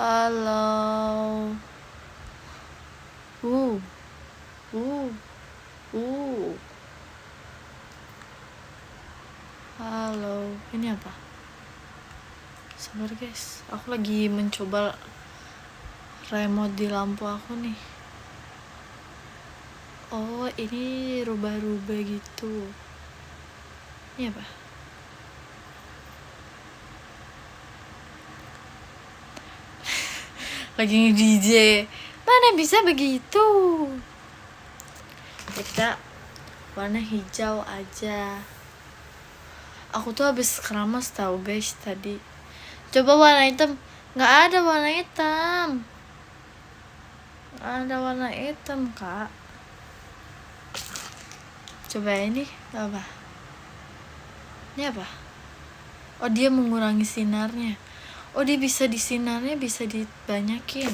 Halo. Halo. Ini apa? Sabar guys, aku lagi mencoba remote di lampu aku nih. Oh, ini rubah-rubah gitu. Ini apa? Lagi nge-DJ. Mana bisa begitu? Kita warna hijau aja. Aku tuh habis keramas tahu guys tadi. Coba warna hitam. Nggak ada warna hitam. Nggak ada warna hitam kak. Coba ini apa? Ini apa? Oh, dia mengurangi sinarnya. Oh, dia bisa di sinarnya bisa dibanyakin.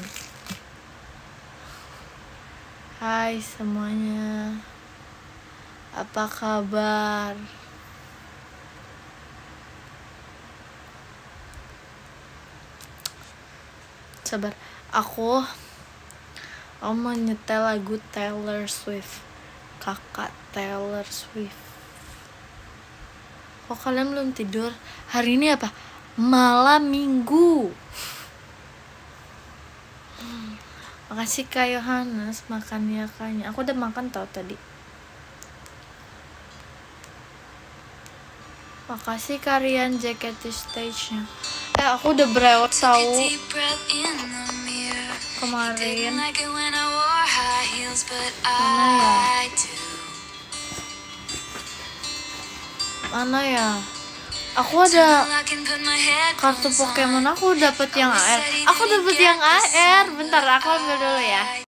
Hai semuanya. Apa kabar? Sabar. Aku mau nyetel lagu Taylor Swift. Kakak Taylor Swift. Kok kalian belum tidur? Hari ini apa? Malam minggu. Makasih Kak Yohanes, makan ya kayaknya. Aku udah makan tau tadi. Makasih Karian jacket di stage-nya. Aku udah berewot tahu kemarin. Mana ya? Aku ada kartu Pokemon, aku dapet yang AR. Aku dapet yang AR. Bentar, aku ambil dulu ya.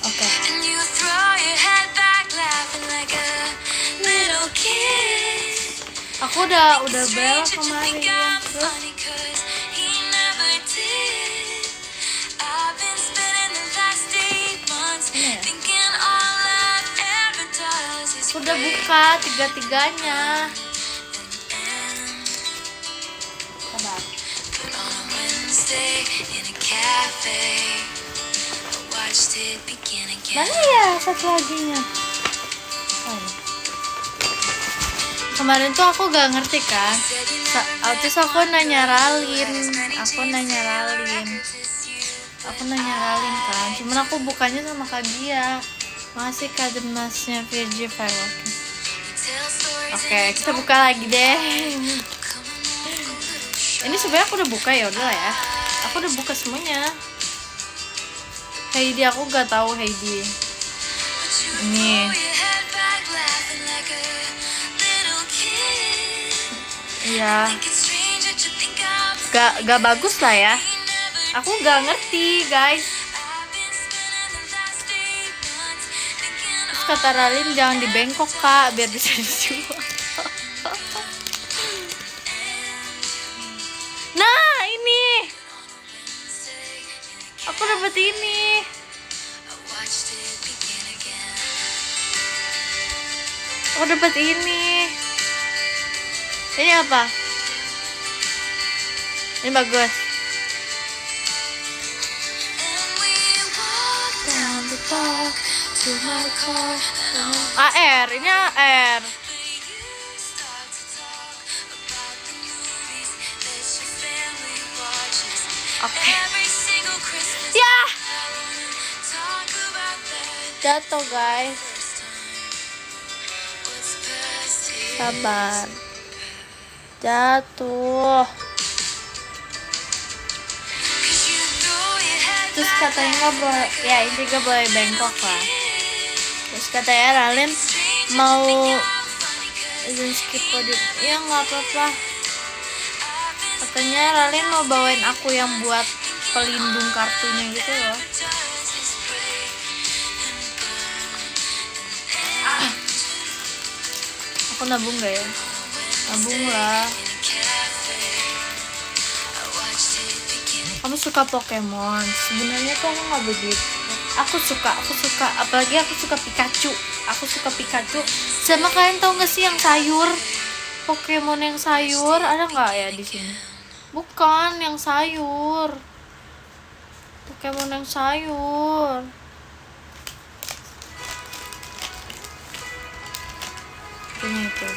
Oke. Aku udah bel kemarin. Terus udah buka tiga-tiganya. Sabar. Mana ya satu laginya? Kemarin tuh aku gak ngerti kan. Terus aku nanya Ralin kan. Cuman aku bukanya sama Kak Gia. Masih Kak Demasnya Virgi File. Oke, kita buka lagi deh. Ini sebenarnya aku udah buka ya, udah lah ya. Aku udah buka semuanya. Heidi aku gak tahu Heidi. Ini. Iya. Gak bagus lah ya. Aku gak ngerti guys. Terus kata Ralin jangan dibengkok kak, biar bisa dijual. Nah ini, aku dapat ini. Ini apa? Ini bagus. AR, ini AR. Oke. Ya. Jatuh guys. Sabar. Jatuh. Terus katanya nggak boleh, ya ini nggak boleh bengkok lah. Terus katanya Ralin mau izin skip podium, ya nggak apa-apa. Katanya Ralin mau bawain aku yang buat pelindung kartunya gitu loh. Aku nabung gak ya? Nabung lah. Kamu suka Pokemon? Sebenarnya tuh aku nggak begitu. Aku suka, apalagi aku suka Pikachu. Sama kalian tahu nggak sih yang sayur? Pokemon yang sayur ada nggak ya di sini? Bukan yang sayur. Pokemon yang sayur. Ini itu.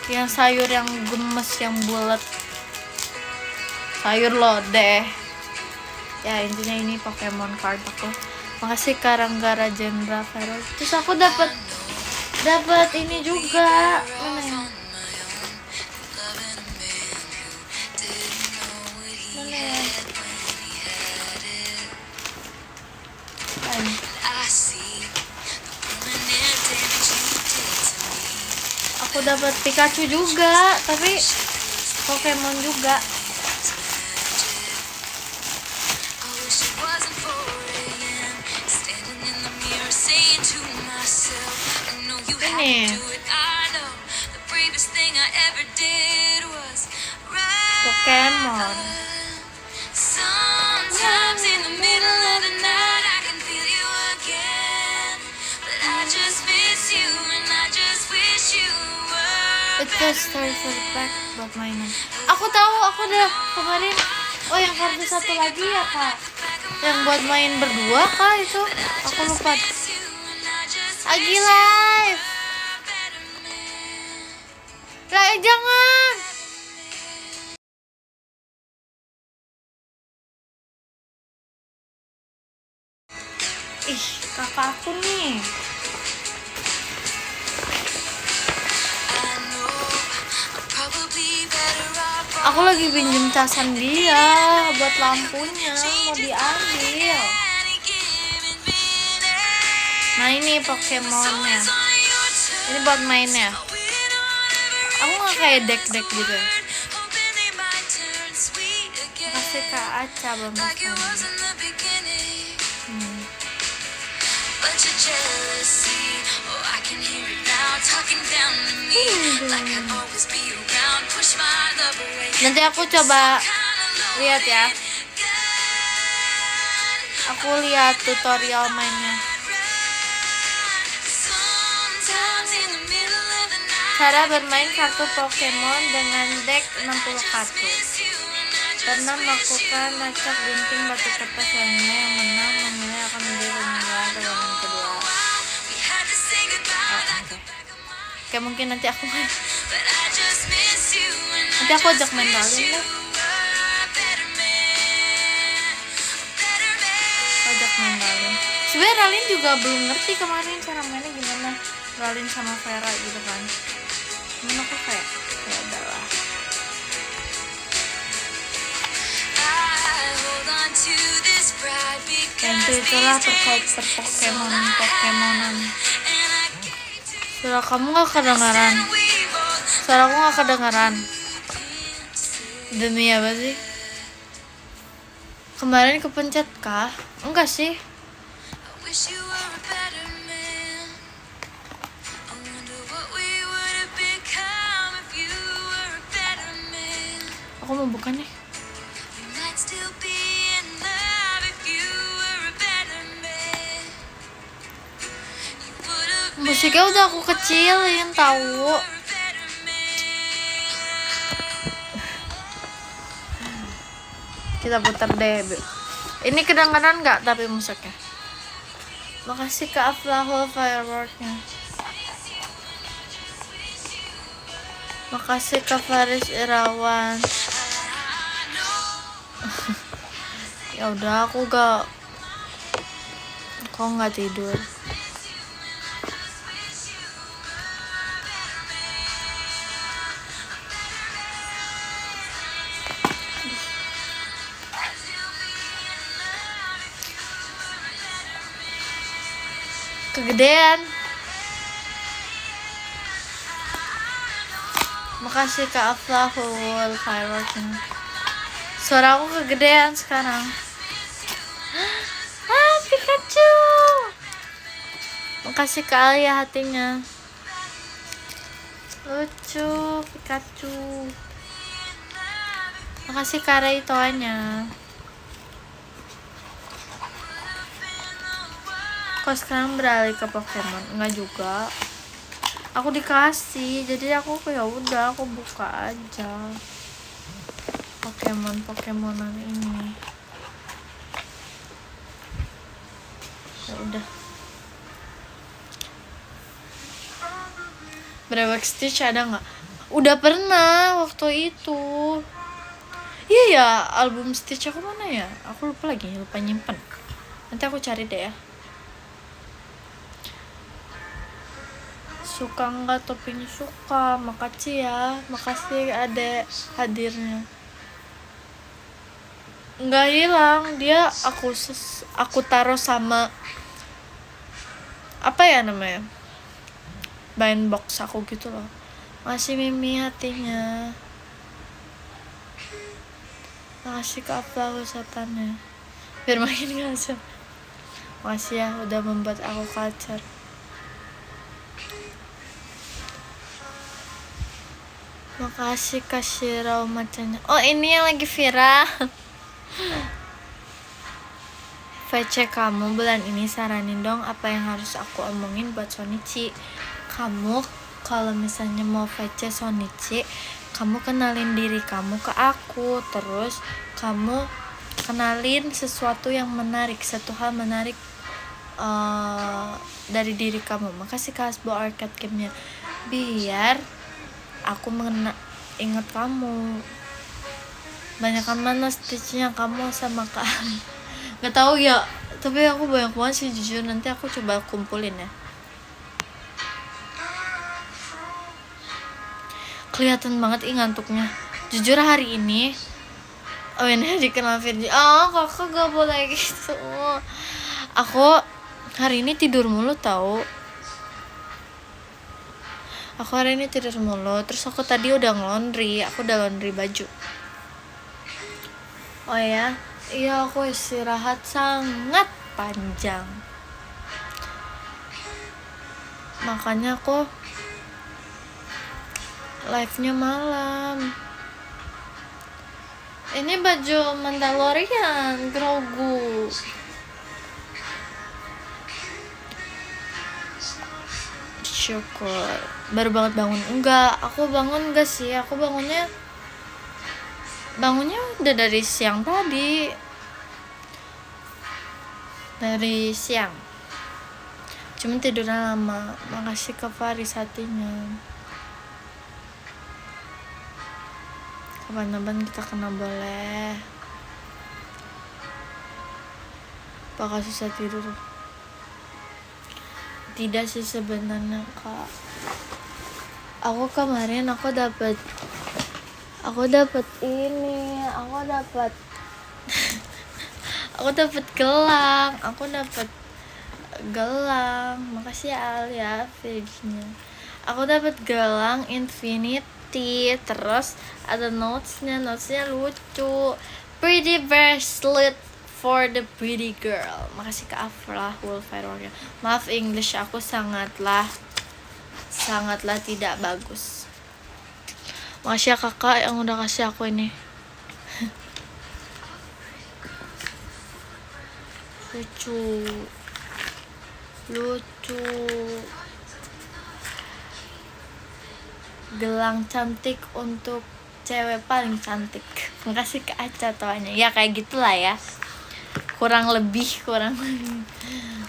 Yang sayur yang gemes, yang bulat. Sayur lodeh. Ya intinya ini Pokemon card aku. Makasih Karanggara Jenderal Feroz. Terus aku dapat ini juga. Mana ya? Aku dapat Pikachu juga, tapi Pokemon juga. Ini Pokemon. Itu story for the back buat mainan. Aku tahu, aku udah kemarin. Oh yang kartu satu lagi ya kak, yang buat main berdua kak itu. Aku lupa. Agi live. Lah jangan. Ih kakak aku nih. Aku lagi pinjem casan dia buat lampunya, mau diambil. Nah ini Pokemonnya, ini buat mainnya. Aku nggak kayak deck gitu. Makasih Kak Aca banget. Nanti aku coba lihat ya. Aku lihat tutorial mainnya. Cara bermain kartu Pokemon dengan deck 60 kartu. Pernah melakukan acak gunting batu kertas lainnya, yang menang memilih akan menjadi pemenang pertandingan kedua. Oke, mungkin nanti aku main. Nanti aku ajak main Ralin deh. Ajak main Ralin. Sebenarnya Ralin juga belum ngerti kemarin cara mainnya gimana. Ralin sama Vera gitu kan. Cuman aku kayak ya udahlah. Dan itulah Pokemonan. Suara kamu gak kedengaran. Suara aku gak kedengaran. Demi apa sih? Kemarin kepencet kah? Enggak sih. Aku mau buka nih. Musiknya udah aku kecilin tahu. Kita putar deh. Ini kedengaran nggak tapi musiknya? Makasih ke Aflahul fireworknya. Makasih ke Faris Irawan. Ya udah aku kok nggak tidur. kegedean. Makasih Kak Aflahul fireworksnya. Suara aku kegedean sekarang. Pikachu. Makasih Kak Alia hatinya. Lucu Pikachu. Makasih Kak Ray toanya. Kok sekarang beralih ke Pokemon? Enggak juga. Aku dikasih, jadi aku ya udah aku buka aja. Pokemonan ini. Ya udah. Brewek Stitch ada nggak? Udah pernah waktu itu. Iya ya, album Stitch aku mana ya? Aku lupa nyimpen. Nanti aku cari deh ya. Suka nggak topinya? Suka. Makasih ya, makasih adek hadirnya. Nggak hilang, dia aku taruh sama apa ya namanya, bind box aku gitu loh. Masih Mimi hatinya. Makasih Kak Aplau setannya biar makin ngasih. Makasih ya udah membuat aku culture. Makasih Kak Shirau macanya. Oh ini yang lagi viral. VC kamu bulan ini saranin dong apa yang harus aku omongin buat Sonichi. Kamu kalau misalnya mau VC Sonichi, kamu kenalin diri kamu ke aku. Terus kamu kenalin sesuatu yang menarik, satu hal menarik dari diri kamu. Makasih Kak Asbo arcade gamenya. Biar aku ingat kamu. Banyakan mana stitchnya kamu sama Kak. Gak tahu ya, tapi aku banyak banget sih jujur. Nanti aku coba kumpulin ya. Kelihatan banget ngantuknya. Jujur hari ini ini dikenal Virgi. Kakak gak boleh gitu. Aku hari ini tidur mulu tahu. Aku hari ini tidur mulu. Terus aku tadi udah laundry. Aku udah laundry baju. Oh ya, iya aku istirahat sangat panjang. Makanya aku live-nya malam. Ini baju Mandalorian Grogu. Syukur. Baru banget bangun. Enggak, aku bangun enggak sih. Aku bangunnya udah dari siang tadi. Dari siang. Cuma tidurnya lama. Makasih ke Faris hatinya. Kapan-kapan kita kena boleh. Apakah susah tidur? Tidak sih sebenarnya Kak. Aku kemarin aku dapat ini. Aku dapat gelang. Makasih ya Alia Virginia. Aku dapat gelang Infinity. Terus ada notesnya lucu. Pretty bracelet for the pretty girl. Makasih ke Afra Wolfire. Maaf English aku sangatlah tidak bagus. Makasih ya kakak yang udah kasih aku ini. lucu gelang cantik untuk cewek paling cantik. Makasih ke Aca toanya. Ya kayak gitulah ya, kurang lebih.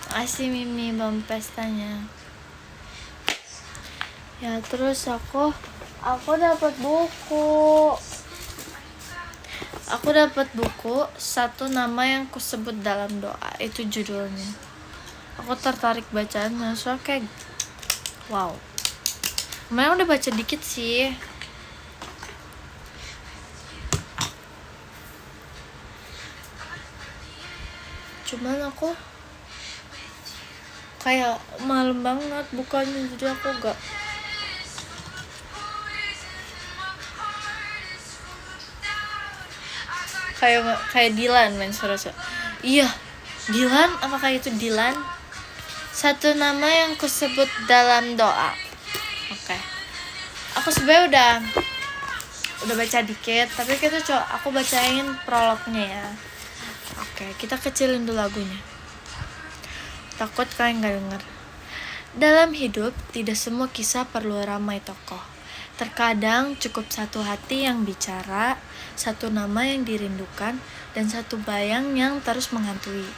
Makasih Mimi bom pestanya ya. Terus aku dapat buku satu nama yang kusebut dalam doa, itu judulnya. Aku tertarik bacanya soalnya kayak wow. Kemarin udah baca dikit sih. Cuman aku kayak malam banget bukannya, jadi aku gak kayak Dilan main suara-suara. Iya, Dilan, apakah itu Dilan? Satu nama yang kusebut dalam doa. Oke. Aku sebenarnya udah baca dikit, tapi aku bacain prolognya ya. Oke, kita kecilin dulu lagunya. Takut kalian gak denger. Dalam hidup, tidak semua kisah perlu ramai tokoh. Terkadang cukup satu hati yang bicara, satu nama yang dirindukan, dan satu bayang yang terus menghantui.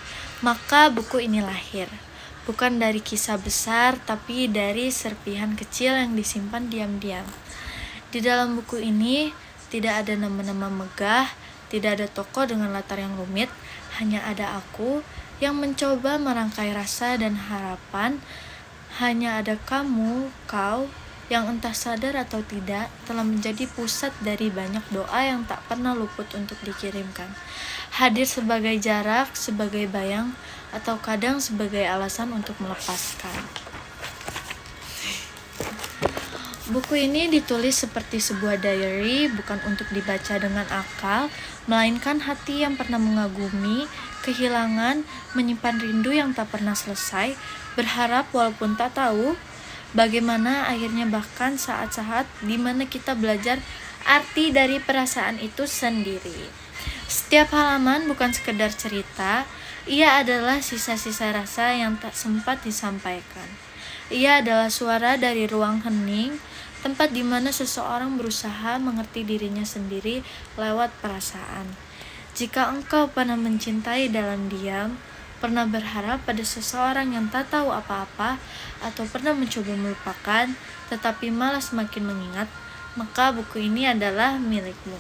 Maka buku ini lahir. Bukan dari kisah besar, tapi dari serpihan kecil yang disimpan diam-diam. Di dalam buku ini, tidak ada nama-nama megah, tidak ada tokoh dengan latar yang rumit, hanya ada aku yang mencoba merangkai rasa dan harapan. Hanya ada kamu, kau, yang entah sadar atau tidak, telah menjadi pusat dari banyak doa yang tak pernah luput untuk dikirimkan. Hadir sebagai jarak, sebagai bayang, atau kadang sebagai alasan untuk melepaskan. Buku ini ditulis seperti sebuah diary, bukan untuk dibaca dengan akal, melainkan hati yang pernah mengagumi, kehilangan, menyimpan rindu yang tak pernah selesai, berharap walaupun tak tahu bagaimana akhirnya, bahkan saat-saat di mana kita belajar arti dari perasaan itu sendiri. Setiap halaman bukan sekedar cerita, ia adalah sisa-sisa rasa yang tak sempat disampaikan. Ia adalah suara dari ruang hening, tempat di mana seseorang berusaha mengerti dirinya sendiri lewat perasaan. Jika engkau pernah mencintai dalam diam, pernah berharap pada seseorang yang tak tahu apa-apa, atau pernah mencoba melupakan, tetapi malah semakin mengingat, maka buku ini adalah milikmu.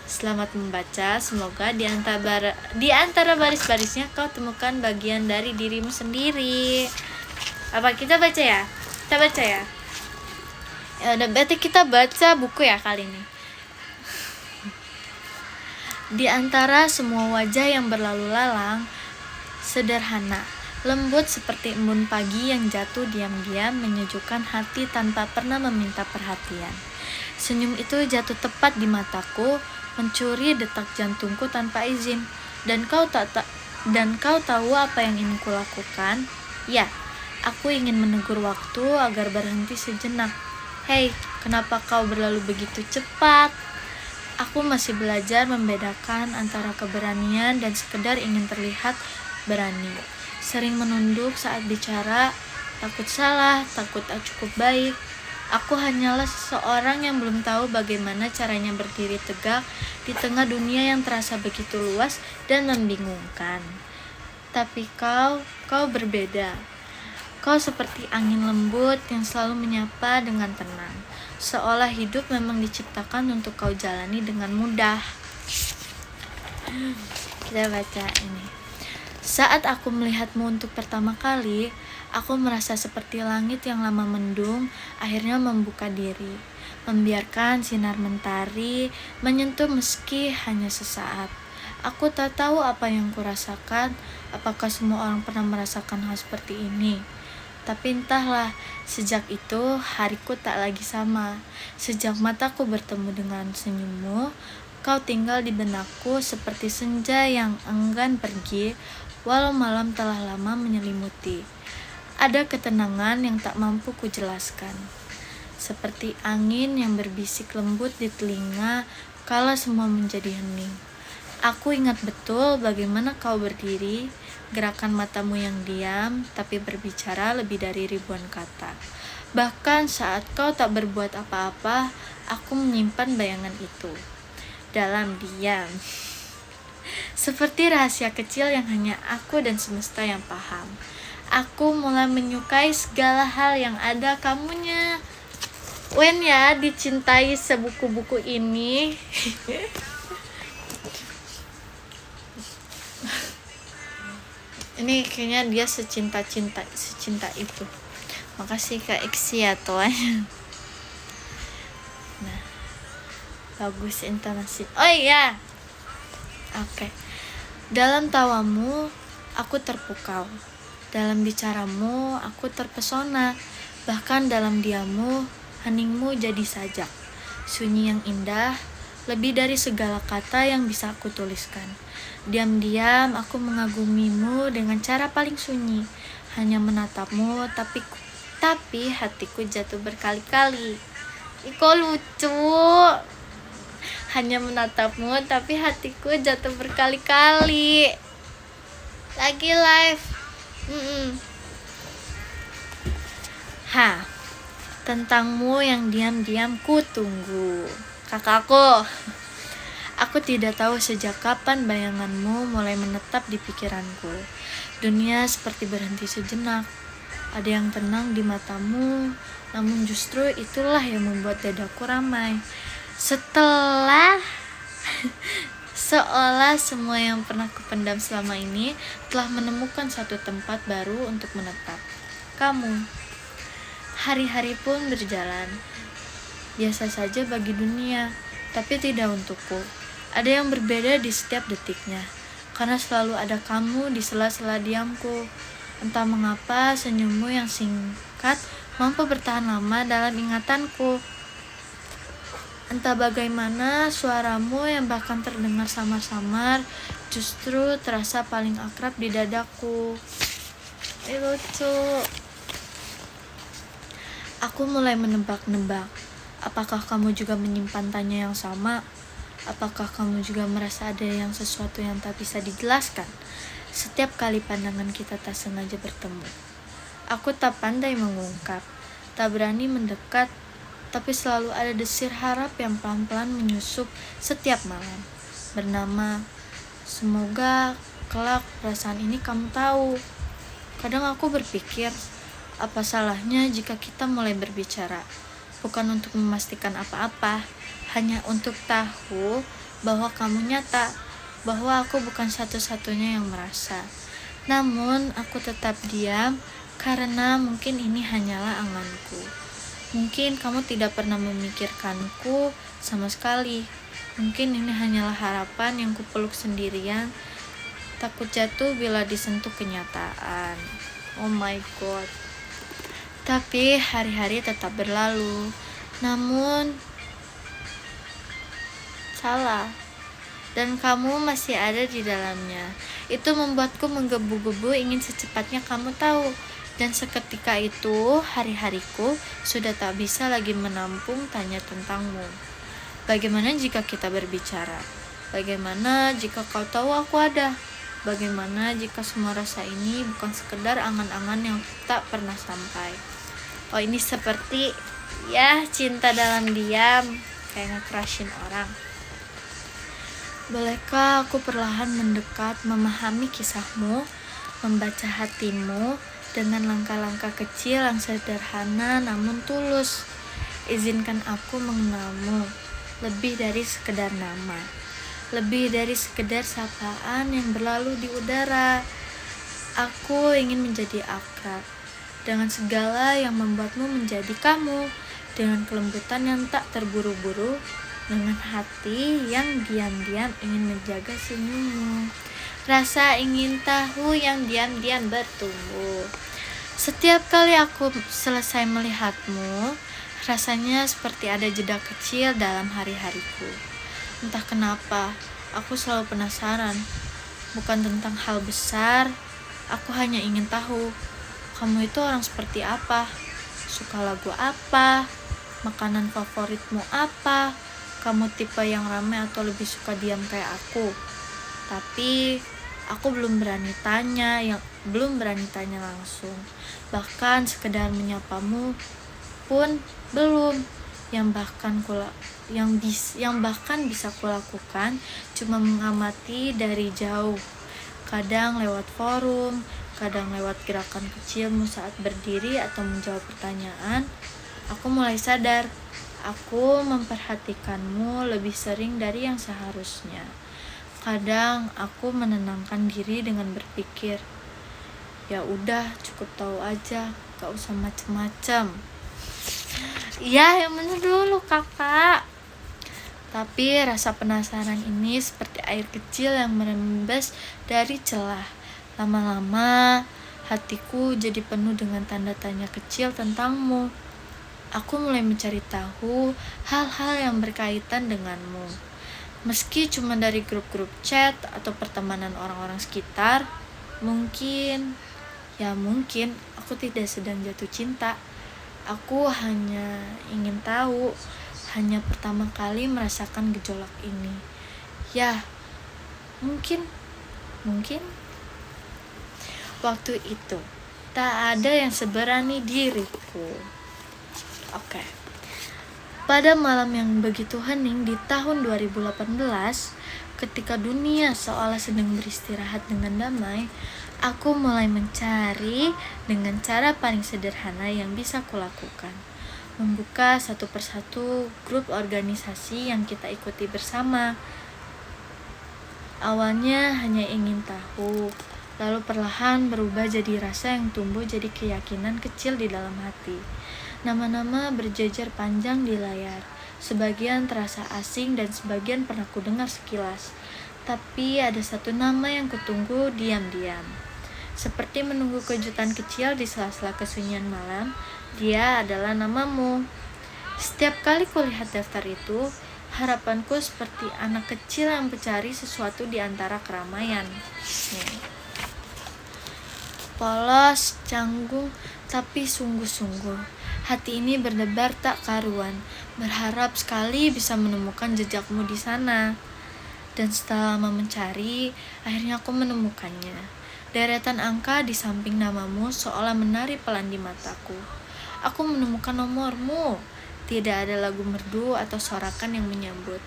Selamat membaca, semoga di antara baris-barisnya kau temukan bagian dari dirimu sendiri. Apa kita baca ya? Kita baca ya? Ya udah, berarti kita baca buku ya kali ini. Di antara semua wajah yang berlalu lalang, sederhana, lembut seperti embun pagi yang jatuh diam-diam, menyejukkan hati tanpa pernah meminta perhatian. Senyum itu jatuh tepat di mataku, mencuri detak jantungku tanpa izin. Dan kau tahu apa yang ingin kulakukan? Ya, aku ingin menegur waktu agar berhenti sejenak. Hei, kenapa kau berlalu begitu cepat? Aku masih belajar membedakan antara keberanian dan sekedar ingin terlihat berani. Sering menunduk saat bicara, takut salah, takut tak cukup baik. Aku hanyalah seseorang yang belum tahu bagaimana caranya berdiri tegak di tengah dunia yang terasa begitu luas dan membingungkan. Tapi kau berbeda. Kau seperti angin lembut yang selalu menyapa dengan tenang, seolah hidup memang diciptakan untuk kau jalani dengan mudah. Kita baca ini. Saat aku melihatmu untuk pertama kali, aku merasa seperti langit yang lama mendung, akhirnya membuka diri, membiarkan sinar mentari menyentuh meski hanya sesaat. Aku tak tahu apa yang kurasakan, apakah semua orang pernah merasakan hal seperti ini. Tapi entahlah, sejak itu hariku tak lagi sama. Sejak mataku bertemu dengan senyummu, kau tinggal di benakku seperti senja yang enggan pergi, walau malam telah lama menyelimuti. Ada ketenangan yang tak mampu kujelaskan, seperti angin yang berbisik lembut di telinga kala semua menjadi hening. Aku ingat betul bagaimana kau berdiri, gerakan matamu yang diam tapi berbicara lebih dari ribuan kata. Bahkan saat kau tak berbuat apa-apa, aku menyimpan bayangan itu dalam diam. Seperti rahasia kecil yang hanya aku dan semesta yang paham. Aku mulai menyukai segala hal yang ada kamunya. Wen ya, dicintai sebuku-buku ini. Ini kayaknya dia secinta itu. Makasih Kak Iksi ya tuan. Nah, bagus intonasi. Oh iya. Oke. Dalam tawamu, aku terpukau. Dalam bicaramu, aku terpesona. Bahkan dalam diammu, heningmu jadi sajak. Sunyi yang indah, lebih dari segala kata yang bisa aku tuliskan. Diam-diam aku mengagumimu dengan cara paling sunyi. Hanya menatapmu, tapi hatiku jatuh berkali-kali. Kok lucu? Hanya menatapmu, tapi hatiku jatuh berkali-kali. Lagi live. Tentangmu yang diam-diam ku tunggu. Kakakku, aku tidak tahu sejak kapan bayanganmu mulai menetap di pikiranku. Dunia seperti berhenti sejenak. Ada yang tenang di matamu, namun justru itulah yang membuat dadaku ramai. Seolah semua yang pernah kupendam selama ini telah menemukan satu tempat baru untuk menetap. Kamu. Hari-hari pun berjalan. Biasa saja bagi dunia, tapi tidak untukku. Ada yang berbeda di setiap detiknya, karena selalu ada kamu di sela-sela diamku. Entah mengapa senyummu yang singkat mampu bertahan lama dalam ingatanku. Entah bagaimana suaramu yang bahkan terdengar samar-samar justru terasa paling akrab di dadaku. Lucu. Aku mulai menebak-nebak. Apakah kamu juga menyimpan tanya yang sama? Apakah kamu juga merasa ada sesuatu yang tak bisa dijelaskan? Setiap kali pandangan kita tak sengaja bertemu. Aku tak pandai mengungkap, tak berani mendekat, tapi selalu ada desir harap yang pelan-pelan menyusup setiap malam. Bernama, semoga kelak perasaan ini kamu tahu. Kadang aku berpikir, apa salahnya jika kita mulai berbicara? Bukan untuk memastikan apa-apa, hanya untuk tahu bahwa kamu nyata, bahwa aku bukan satu-satunya yang merasa. Namun, aku tetap diam karena mungkin ini hanyalah anganku. Mungkin kamu tidak pernah memikirkanku sama sekali. Mungkin ini hanyalah harapan yang kupeluk sendirian, takut jatuh bila disentuh kenyataan. Oh my god. Tapi hari-hari tetap berlalu. Namun salah. Dan kamu masih ada di dalamnya. Itu membuatku menggebu-gebu ingin secepatnya kamu tahu. Dan seketika itu, hari-hariku sudah tak bisa lagi menampung tanya tentangmu. Bagaimana jika kita berbicara? Bagaimana jika kau tahu aku ada? Bagaimana jika semua rasa ini bukan sekedar angan-angan yang tak pernah sampai? Oh, ini seperti cinta dalam diam, kayak nge-crushin orang. Bolehkah aku perlahan mendekat, memahami kisahmu, membaca hatimu, dengan langkah-langkah kecil yang sederhana namun tulus. Izinkan aku mengenalmu, lebih dari sekedar nama, lebih dari sekedar sapaan yang berlalu di udara. Aku ingin menjadi akrab dengan segala yang membuatmu menjadi kamu, dengan kelembutan yang tak terburu-buru, dengan hati yang diam-diam ingin menjaga senyummu, rasa ingin tahu yang diam-diam bertumbuh. Setiap kali aku selesai melihatmu, rasanya seperti ada jeda kecil dalam hari-hariku. Entah kenapa, aku selalu penasaran. Bukan tentang hal besar, aku hanya ingin tahu, kamu itu orang seperti apa? Suka lagu apa? Makanan favoritmu apa? Kamu tipe yang ramai atau lebih suka diam kayak aku? Tapi aku belum berani tanya langsung. Bahkan sekedar menyapamu pun belum. Yang bahkan bisa kulakukan cuma mengamati dari jauh. Kadang lewat forum, kadang lewat gerakan kecilmu saat berdiri atau menjawab pertanyaan. Aku mulai sadar, aku memperhatikanmu lebih sering dari yang seharusnya. Kadang aku menenangkan diri dengan berpikir, ya udah, cukup tahu aja, gak usah macem-macem. Yang bener dulu kakak. Tapi rasa penasaran ini seperti air kecil yang merembes dari celah. Lama-lama Hatiku jadi penuh dengan tanda tanya kecil tentangmu. Aku mulai mencari tahu hal-hal yang berkaitan denganmu. Meski cuma dari grup-grup chat atau pertemanan orang-orang sekitar, mungkin aku tidak sedang jatuh cinta. Aku hanya ingin tahu, hanya pertama kali merasakan gejolak ini. Ya, mungkin waktu itu tak ada yang seberani diriku. Oke. Pada malam yang begitu hening di tahun 2018, ketika dunia seolah sedang beristirahat dengan damai, aku mulai mencari dengan cara paling sederhana yang bisa kulakukan. Membuka satu persatu grup organisasi yang kita ikuti bersama. Awalnya hanya ingin tahu, lalu perlahan berubah jadi rasa yang tumbuh jadi keyakinan kecil di dalam hati. Nama-nama berjejer panjang di layar. Sebagian terasa asing dan sebagian pernah kudengar sekilas. Tapi ada satu nama yang kutunggu diam-diam. Seperti menunggu kejutan kecil di sela-sela kesunyian malam, dia adalah namamu. Setiap kali kulihat daftar itu, harapanku seperti anak kecil yang mencari sesuatu di antara keramaian. Polos, canggung, tapi sungguh-sungguh. Hati ini berdebar tak karuan, berharap sekali bisa menemukan jejakmu di sana. Dan setelah lama mencari, akhirnya aku menemukannya. Deretan angka di samping namamu seolah menari pelan di mataku. Aku menemukan nomormu. Tidak ada lagu merdu atau sorakan yang menyambut,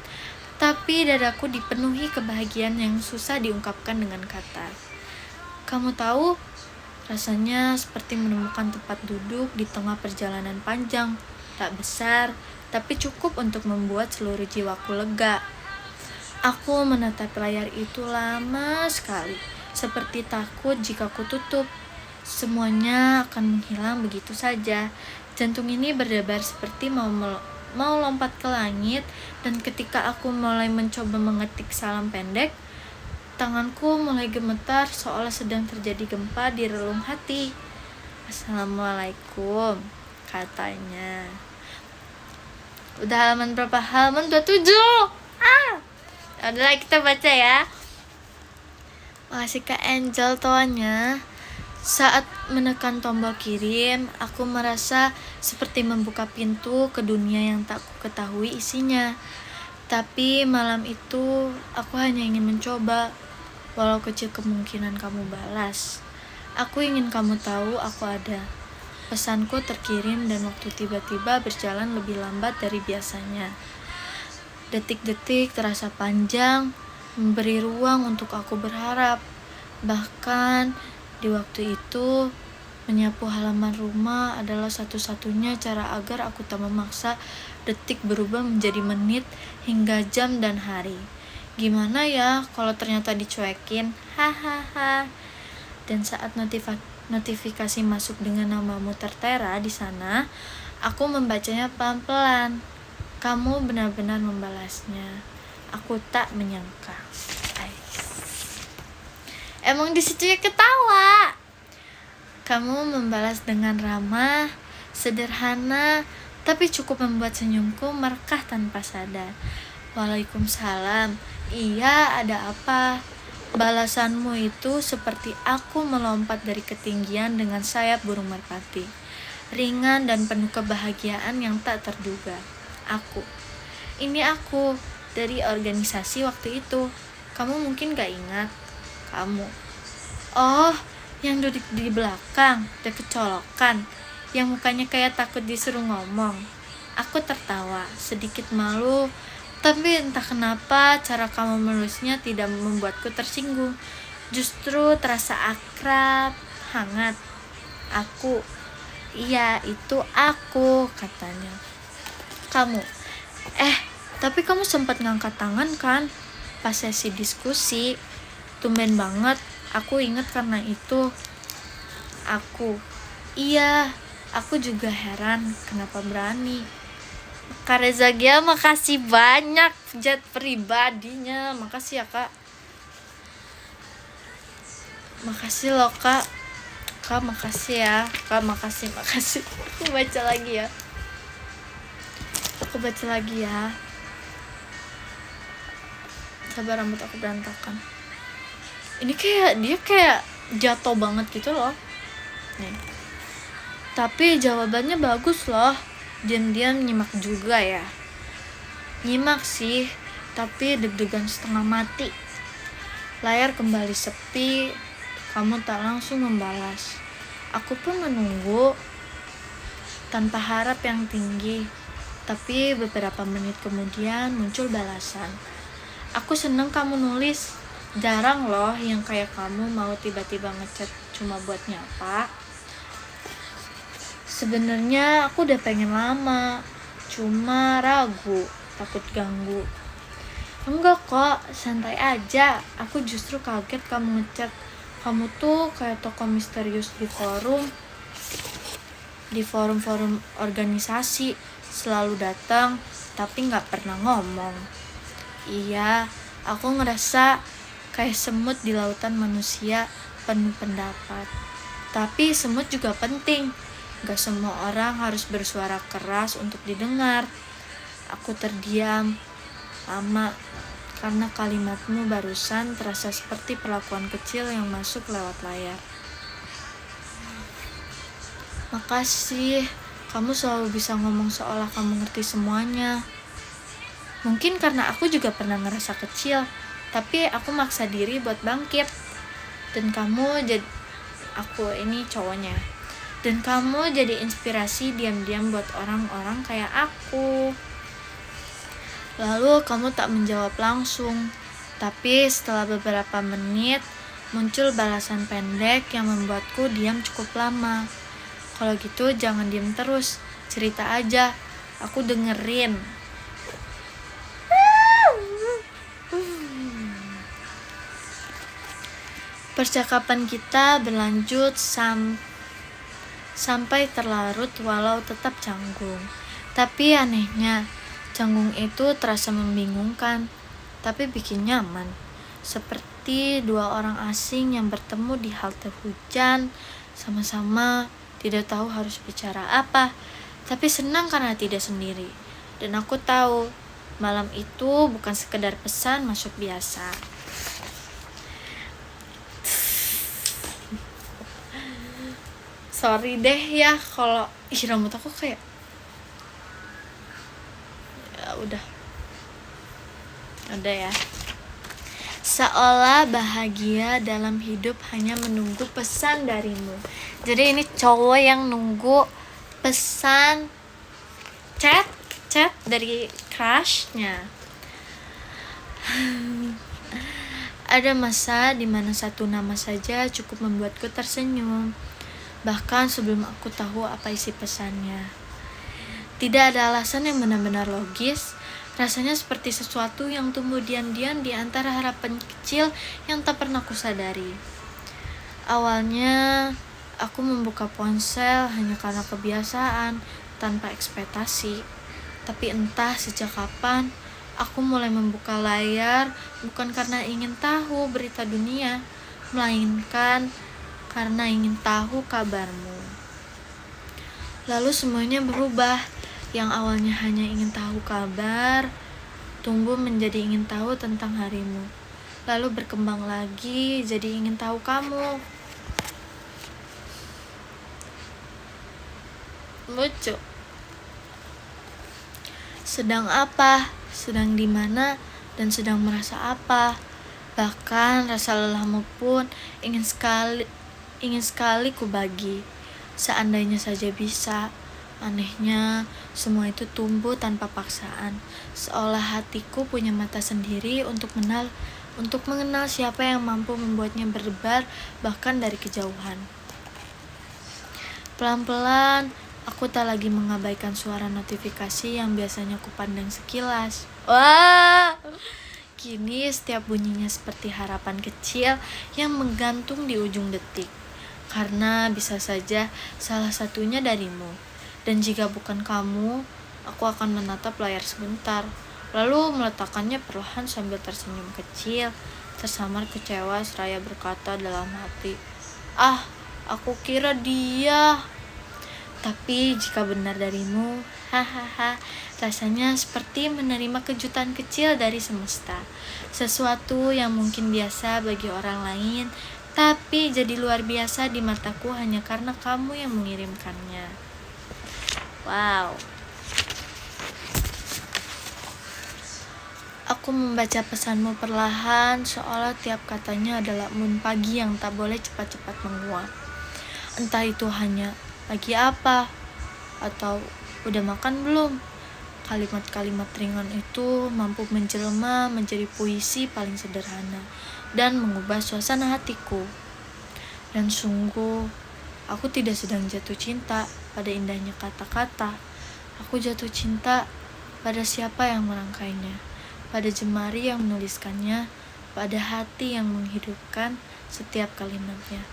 tapi dadaku dipenuhi kebahagiaan yang susah diungkapkan dengan kata. Kamu tahu, rasanya seperti menemukan tempat duduk di tengah perjalanan panjang, tak besar, tapi cukup untuk membuat seluruh jiwaku lega. Aku menatap layar itu lama sekali, seperti takut jika ku tutup, semuanya akan menghilang begitu saja. Jantung ini berdebar seperti mau lompat ke langit, dan ketika aku mulai mencoba mengetik salam pendek, tanganku mulai gemetar seolah sedang terjadi gempa di relung hati. Assalamualaikum, katanya. Udah halaman berapa? Halaman 27. Udah kita baca ya. Makasih Kak Angel toanya. Saat menekan tombol kirim, aku merasa seperti membuka pintu ke dunia yang tak ku ketahui isinya. Tapi malam itu aku hanya ingin mencoba, walau kecil kemungkinan kamu balas. Aku ingin kamu tahu aku ada. Pesanku terkirim dan waktu tiba-tiba berjalan lebih lambat dari biasanya. Detik-detik terasa panjang, memberi ruang untuk aku berharap. Bahkan di waktu itu, menyapu halaman rumah adalah satu-satunya cara agar aku tak memaksa detik berubah menjadi menit hingga jam dan hari. Gimana ya kalau ternyata dicuekin? Hahaha. Dan saat notifikasi masuk dengan namamu tertera di sana, aku membacanya pelan-pelan. Kamu benar-benar membalasnya. Aku tak menyangka. Emang di situ ya ketawa. Kamu membalas dengan ramah, sederhana, tapi cukup membuat senyumku merekah tanpa sadar. Waalaikumsalam. Iya, ada apa? Balasanmu itu seperti aku melompat dari ketinggian dengan sayap burung merpati. Ringan dan penuh kebahagiaan yang tak terduga. Ini aku dari organisasi waktu itu. Kamu mungkin gak ingat. Kamu. Oh, yang duduk di belakang, deket colokan, yang mukanya kayak takut disuruh ngomong. Aku tertawa, sedikit malu, tapi entah kenapa cara kamu menulisnya tidak membuatku tersinggung. Justru terasa akrab, hangat. Iya, itu aku, katanya. Kamu. Tapi kamu sempat ngangkat tangan kan? Pas sesi diskusi. Tumben banget, aku inget karena itu. Iya, aku juga heran kenapa berani. Kak Reza Gia, makasih banyak jet pribadinya. Makasih ya Kak. Makasih loh Kak. Kak, makasih ya. Kak, makasih. Aku baca lagi ya. Sabar, rambut aku berantakan. Ini dia kayak jatuh banget gitu loh. Nih. Tapi jawabannya bagus loh. Diam-diam nyimak juga ya. Nyimak sih, tapi deg-degan setengah mati. Layar kembali sepi, kamu tak langsung membalas. Aku pun menunggu tanpa harap yang tinggi. Tapi beberapa menit kemudian muncul balasan. Aku seneng kamu nulis. Jarang loh yang kayak kamu mau tiba-tiba ngechat cuma buat nyapa. Sebenarnya aku udah pengen lama, cuma ragu, takut ganggu. Enggak kok, santai aja. Aku justru kaget kamu ngechat. Kamu tuh kayak tokoh misterius di forum organisasi, selalu datang tapi nggak pernah ngomong. Iya, aku ngerasa kayak semut di lautan manusia penuh pendapat. Tapi semut juga penting. Gak semua orang harus bersuara keras untuk didengar. Aku terdiam lama karena kalimatmu barusan terasa seperti perlakuan kecil yang masuk lewat layar. Makasih, kamu selalu bisa ngomong seolah kamu ngerti semuanya. Mungkin karena aku juga pernah ngerasa kecil, tapi aku maksa diri buat bangkit. Dan kamu jadi, aku ini cowoknya. Dan kamu jadi inspirasi diam-diam buat orang-orang kayak aku. Lalu kamu tak menjawab langsung, tapi setelah beberapa menit muncul balasan pendek yang membuatku diam cukup lama. Kalau gitu jangan diam terus, cerita aja, aku dengerin. Percakapan kita berlanjut sampai terlarut walau tetap canggung. Tapi anehnya, canggung itu terasa membingungkan, tapi bikin nyaman. Seperti dua orang asing yang bertemu di halte hujan, sama-sama tidak tahu harus bicara apa, tapi senang karena tidak sendiri. Dan aku tahu, malam itu bukan sekedar pesan masuk biasa. Sorry deh ya kalau rambut aku kayak udah ya. Seolah bahagia dalam hidup hanya menunggu pesan darimu. Jadi ini cowok yang nunggu pesan chat dari crushnya. Ada masa dimana satu nama saja cukup membuatku tersenyum, bahkan sebelum aku tahu apa isi pesannya. Tidak ada alasan yang benar-benar logis. Rasanya seperti sesuatu yang tumbuh diam-diam di antara harapan kecil yang tak pernah kusadari. Awalnya, aku membuka ponsel hanya karena kebiasaan, tanpa ekspektasi. Tapi entah sejak kapan, aku mulai membuka layar bukan karena ingin tahu berita dunia, melainkan karena ingin tahu kabarmu. Lalu semuanya berubah. Yang awalnya hanya ingin tahu kabar, tumbuh menjadi ingin tahu tentang harimu. Lalu berkembang lagi jadi ingin tahu kamu. Lucu. Sedang apa, sedang di mana, dan sedang merasa apa. Bahkan rasa lelahmu pun ingin sekali ku bagi. Seandainya saja bisa. Anehnya, semua itu tumbuh tanpa paksaan, seolah hatiku punya mata sendiri untuk mengenal siapa yang mampu membuatnya berdebar bahkan dari kejauhan. Pelan-pelan, aku tak lagi mengabaikan suara notifikasi yang biasanya kupandang sekilas. Wah, kini setiap bunyinya seperti harapan kecil yang menggantung di ujung detik, karena bisa saja salah satunya darimu. Dan jika bukan kamu, aku akan menatap layar sebentar, lalu meletakkannya perlahan sambil tersenyum kecil, tersamar kecewa seraya berkata dalam hati, Aku kira dia. Tapi jika benar darimu, hahaha, rasanya seperti menerima kejutan kecil dari semesta. Sesuatu yang mungkin biasa bagi orang lain, tapi jadi luar biasa di mataku hanya karena kamu yang mengirimkannya. Wow. Aku membaca pesanmu perlahan, seolah tiap katanya adalah embun pagi yang tak boleh cepat-cepat menguap. Entah itu hanya lagi apa, atau udah makan belum. Kalimat-kalimat ringan itu mampu menjelma menjadi puisi paling sederhana dan mengubah suasana hatiku. Dan sungguh, aku tidak sedang jatuh cinta pada indahnya kata-kata. Aku jatuh cinta pada siapa yang merangkainya, pada jemari yang menuliskannya, pada hati yang menghidupkan setiap kalimatnya.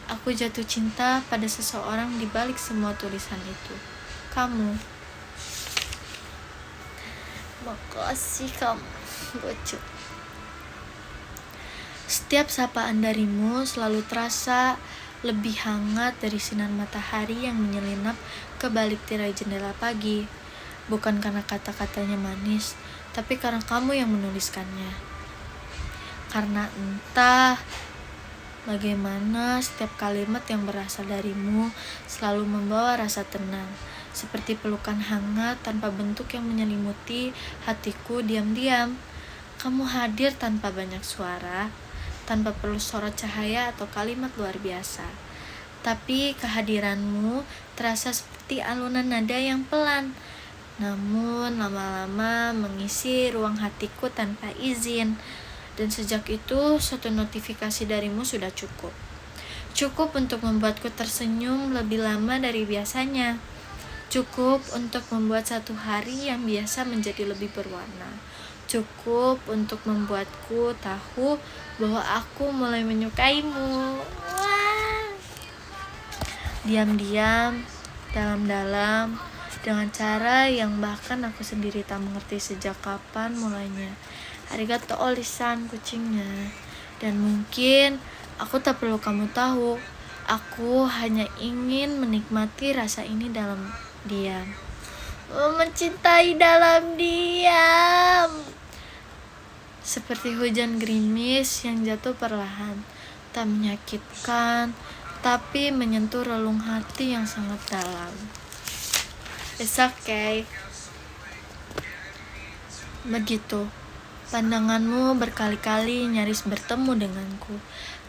Aku jatuh cinta pada seseorang di balik semua tulisan itu. Kamu. Makasih kamu, bocor. Setiap sapaan darimu selalu terasa lebih hangat dari sinar matahari yang menyelinap ke balik tirai jendela pagi. Bukan karena kata-katanya manis, tapi karena kamu yang menuliskannya. Karena entah bagaimana setiap kalimat yang berasal darimu selalu membawa rasa tenang, seperti pelukan hangat tanpa bentuk yang menyelimuti hatiku diam-diam. Kamu hadir tanpa banyak suara, tanpa perlu sorot cahaya atau kalimat luar biasa. Tapi kehadiranmu terasa seperti alunan nada yang pelan, namun lama-lama mengisi ruang hatiku tanpa izin. Dan sejak itu, satu notifikasi darimu sudah cukup. Cukup untuk membuatku tersenyum lebih lama dari biasanya. Cukup untuk membuat satu hari yang biasa menjadi lebih berwarna. Cukup untuk membuatku tahu bahwa aku mulai menyukaimu. Wah. Diam-diam, dalam-dalam, dengan cara yang bahkan aku sendiri tak mengerti sejak kapan mulainya. Arigato olisan kucingnya. Dan mungkin aku tak perlu kamu tahu. Aku hanya ingin menikmati rasa ini dalam diam. Mencintai dalam diam. Seperti hujan gerimis yang jatuh perlahan, tak menyakitkan, tapi menyentuh relung hati yang sangat dalam. It's okay. Begitu. Pandanganmu berkali-kali nyaris bertemu denganku,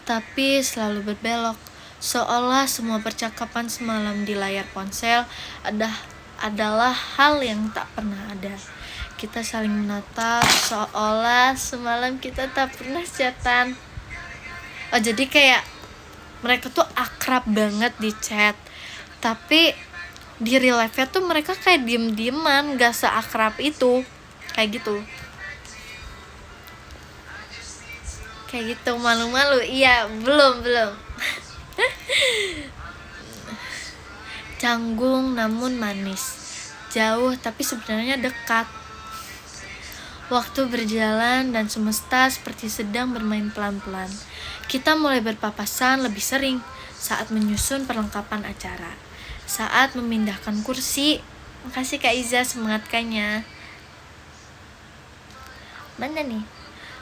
tapi selalu berbelok, seolah semua percakapan semalam di layar ponsel adalah hal yang tak pernah ada. Kita saling menatap, seolah semalam kita tak pernah chatan. Oh, jadi kayak mereka tuh akrab banget di chat, tapi di real life-nya tuh mereka kayak diem-dieman, gak seakrab itu, kayak gitu. Kayak gitu, malu-malu. Iya, belum canggung namun manis, jauh tapi sebenarnya dekat. Waktu berjalan dan semesta seperti sedang bermain pelan-pelan. Kita mulai berpapasan lebih sering saat menyusun perlengkapan acara, saat memindahkan kursi. Makasih Kak Iza, semangatkannya. Mana nih?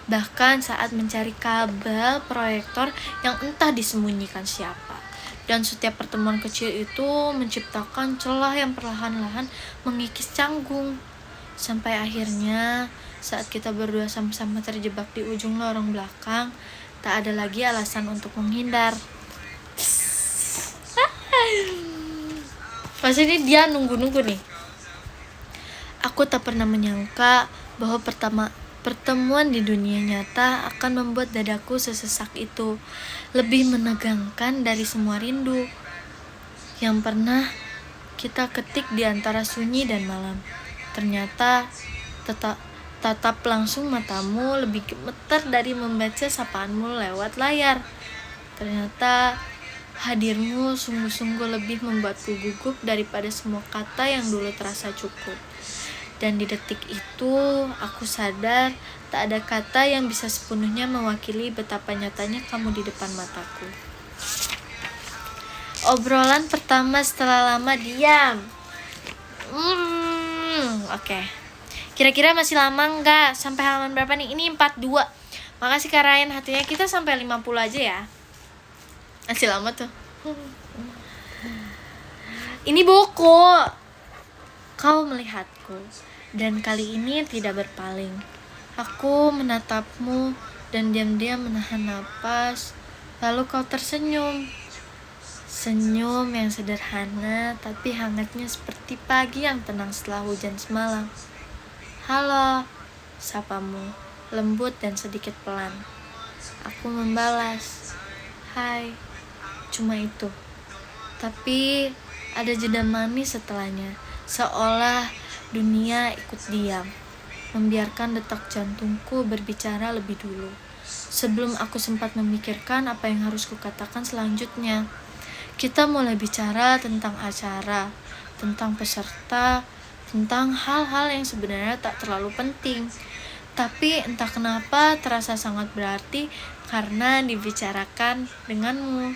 Bahkan saat mencari kabel proyektor yang entah disembunyikan siapa. Dan setiap pertemuan kecil itu menciptakan celah yang perlahan-lahan mengikis canggung. Sampai akhirnya saat kita berdua sama-sama terjebak di ujung lorong belakang, tak ada lagi alasan untuk menghindar. Pas ini dia nunggu-nunggu nih. Aku tak pernah menyangka bahwa pertemuan di dunia nyata akan membuat dadaku sesesak itu, lebih menegangkan dari semua rindu yang pernah kita ketik di antara sunyi dan malam. Ternyata tatap langsung matamu lebih gemetar dari membaca sapaanmu lewat layar. Ternyata hadirmu sungguh-sungguh lebih membuatku gugup daripada semua kata yang dulu terasa cukup. Dan di detik itu, aku sadar tak ada kata yang bisa sepenuhnya mewakili betapa nyatanya kamu di depan mataku. Obrolan pertama setelah lama diam. Oke. Kira-kira masih lama nggak? Sampai halaman berapa nih? Ini 42. Makasih Kak Ryan, hatinya kita sampai 50 aja ya. Masih lama tuh. Ini buku. Kau melihatku, dan kali ini tidak berpaling. Aku menatapmu dan diam-diam menahan napas. Lalu kau tersenyum. Senyum yang sederhana tapi hangatnya seperti pagi yang tenang setelah hujan semalam. Halo, sapamu, lembut dan sedikit pelan. Aku membalas, hai, cuma itu. Tapi ada jeda manis setelahnya, seolah dunia ikut diam, membiarkan detak jantungku berbicara lebih dulu. Sebelum aku sempat memikirkan apa yang harus kukatakan selanjutnya, kita mulai bicara tentang acara, tentang peserta, tentang hal-hal yang sebenarnya tak terlalu penting. Tapi entah kenapa terasa sangat berarti karena dibicarakan denganmu.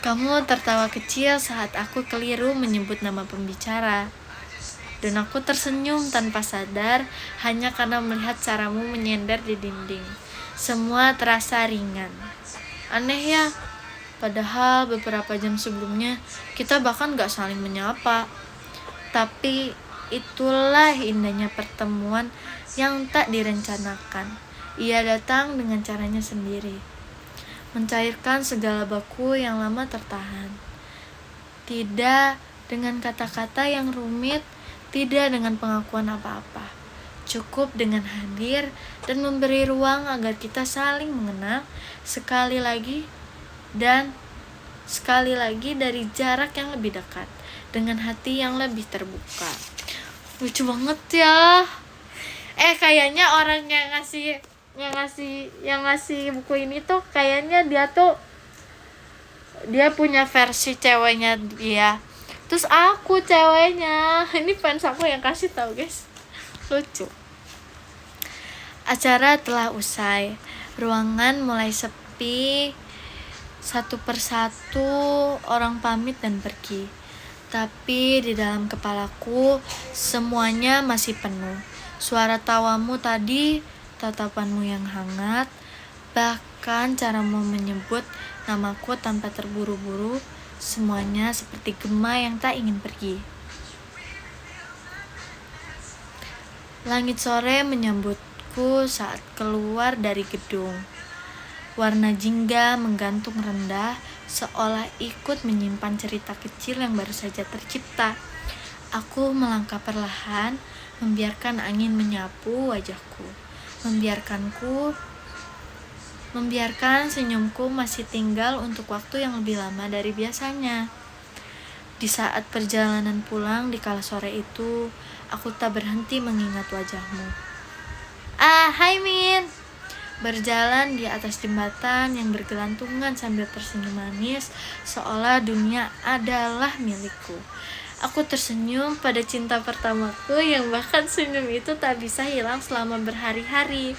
Kamu tertawa kecil saat aku keliru menyebut nama pembicara. Dan aku tersenyum tanpa sadar hanya karena melihat caramu menyender di dinding. Semua terasa ringan. Aneh ya, padahal beberapa jam sebelumnya kita bahkan gak saling menyapa. Tapi itulah indahnya pertemuan yang tak direncanakan. Ia datang dengan caranya sendiri, mencairkan segala baku yang lama tertahan. Tidak dengan kata-kata yang rumit, tidak dengan pengakuan apa-apa. Cukup dengan hadir dan memberi ruang agar kita saling mengenal sekali lagi dari jarak yang lebih dekat, dengan hati yang lebih terbuka. Lucu banget ya. Kayaknya orang yang ngasih buku ini tuh kayaknya dia punya versi ceweknya dia. Terus aku ceweknya. Ini fans aku yang kasih tahu, guys. Lucu. Acara telah usai. Ruangan mulai sepi. Satu persatu orang pamit dan pergi. Tapi di dalam kepalaku semuanya masih penuh. Suara tawamu tadi, tatapanmu yang hangat, bahkan caramu menyebut namaku tanpa terburu-buru, semuanya seperti gema yang tak ingin pergi. Langit sore menyambutku saat keluar dari gedung. Warna jingga menggantung rendah, seolah ikut menyimpan cerita kecil yang baru saja tercipta. Aku melangkah perlahan, membiarkan angin menyapu wajahku, membiarkan senyumku masih tinggal untuk waktu yang lebih lama dari biasanya. Di saat perjalanan pulang di kala sore itu, aku tak berhenti mengingat wajahmu. Hai Min! Berjalan di atas jembatan yang bergelantungan sambil tersenyum manis, seolah dunia adalah milikku. Aku tersenyum pada cinta pertamaku yang bahkan senyum itu tak bisa hilang selama berhari-hari.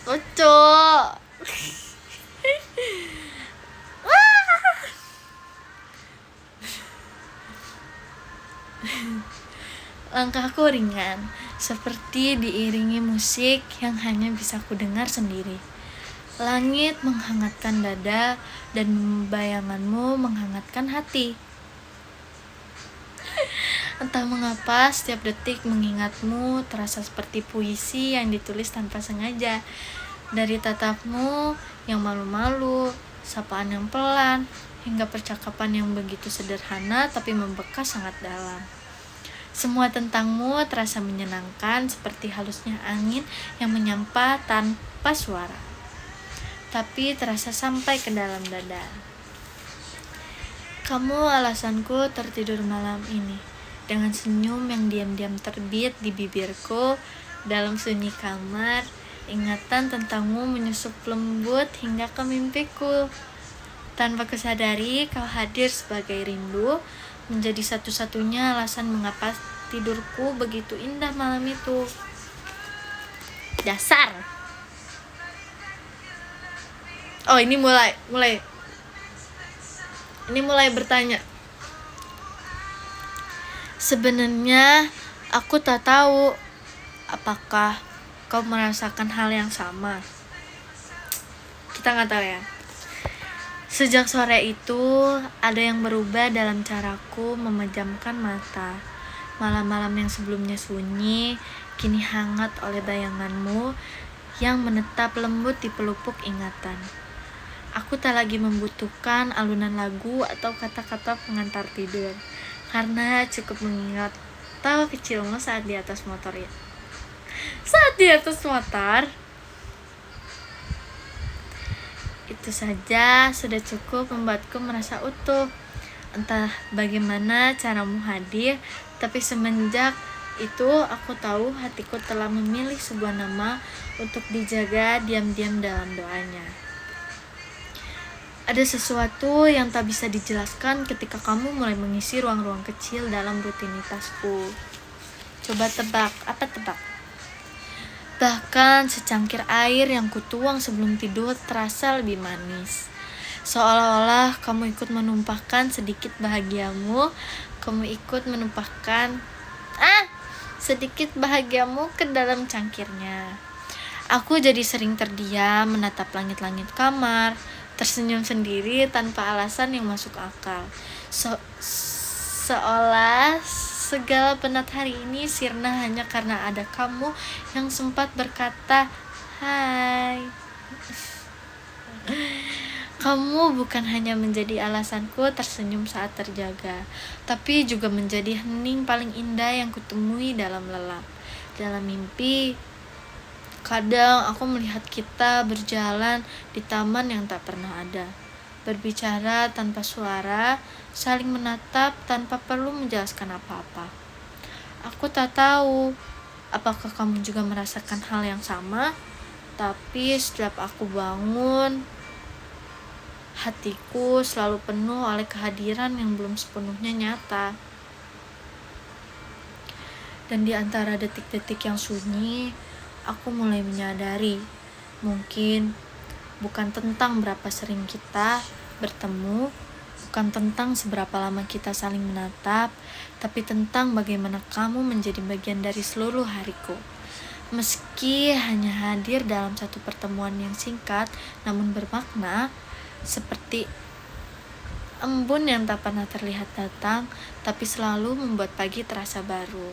Lucu. Langkahku ringan, seperti diiringi musik yang hanya bisa ku dengar sendiri. Langit menghangatkan dada dan bayanganmu menghangatkan hati. Entah mengapa setiap detik mengingatmu terasa seperti puisi yang ditulis tanpa sengaja. Dari tatapmu yang malu-malu, sapaan yang pelan, hingga percakapan yang begitu sederhana tapi membekas sangat dalam. Semua tentangmu terasa menyenangkan seperti halusnya angin yang menyapa tanpa suara, tapi terasa sampai ke dalam dada. Kamu alasanku tertidur malam ini, dengan senyum yang diam-diam terbit di bibirku. Dalam sunyi kamar, ingatan tentangmu menyusup lembut hingga ke mimpiku. Tanpa kusadari, kau hadir sebagai rindu, menjadi satu-satunya alasan mengapa tidurku begitu indah malam itu. Dasar. Oh, ini mulai bertanya. Sebenarnya aku tak tahu apakah kau merasakan hal yang sama. Kita nggak tahu ya. Sejak sore itu, ada yang berubah dalam caraku memejamkan mata. Malam-malam yang sebelumnya sunyi, kini hangat oleh bayanganmu yang menetap lembut di pelupuk ingatan. Aku tak lagi membutuhkan alunan lagu atau kata-kata pengantar tidur, karena cukup mengingat tawa kecilmu saat di atas motor ya. Saat di atas motor, itu saja sudah cukup membuatku merasa utuh. Entah bagaimana caramu hadir, tapi semenjak itu aku tahu hatiku telah memilih sebuah nama untuk dijaga diam-diam dalam doanya. Ada sesuatu yang tak bisa dijelaskan ketika kamu mulai mengisi ruang-ruang kecil dalam rutinitasku. Coba tebak, apa tebak? Bahkan secangkir air yang kutuang sebelum tidur terasa lebih manis. Seolah-olah kamu ikut menumpahkan sedikit bahagiamu, sedikit bahagiamu ke dalam cangkirnya. Aku jadi sering terdiam menatap langit-langit kamar, tersenyum sendiri tanpa alasan yang masuk akal. Seolah segala penat hari ini sirna hanya karena ada kamu yang sempat berkata, "Hai." Kamu bukan hanya menjadi alasanku tersenyum saat terjaga, tapi juga menjadi hening paling indah yang kutemui dalam lelap. Dalam mimpi, kadang aku melihat kita berjalan di taman yang tak pernah ada, berbicara tanpa suara, saling menatap tanpa perlu menjelaskan apa-apa. Aku tak tahu apakah kamu juga merasakan hal yang sama, tapi setiap aku bangun, hatiku selalu penuh oleh kehadiran yang belum sepenuhnya nyata. Dan di antara detik-detik yang sunyi, aku mulai menyadari, mungkin bukan tentang berapa sering kita bertemu, bukan tentang seberapa lama kita saling menatap, tapi tentang bagaimana kamu menjadi bagian dari seluruh hariku. Meski hanya hadir dalam satu pertemuan yang singkat namun bermakna, seperti embun yang tak pernah terlihat datang, tapi selalu membuat pagi terasa baru.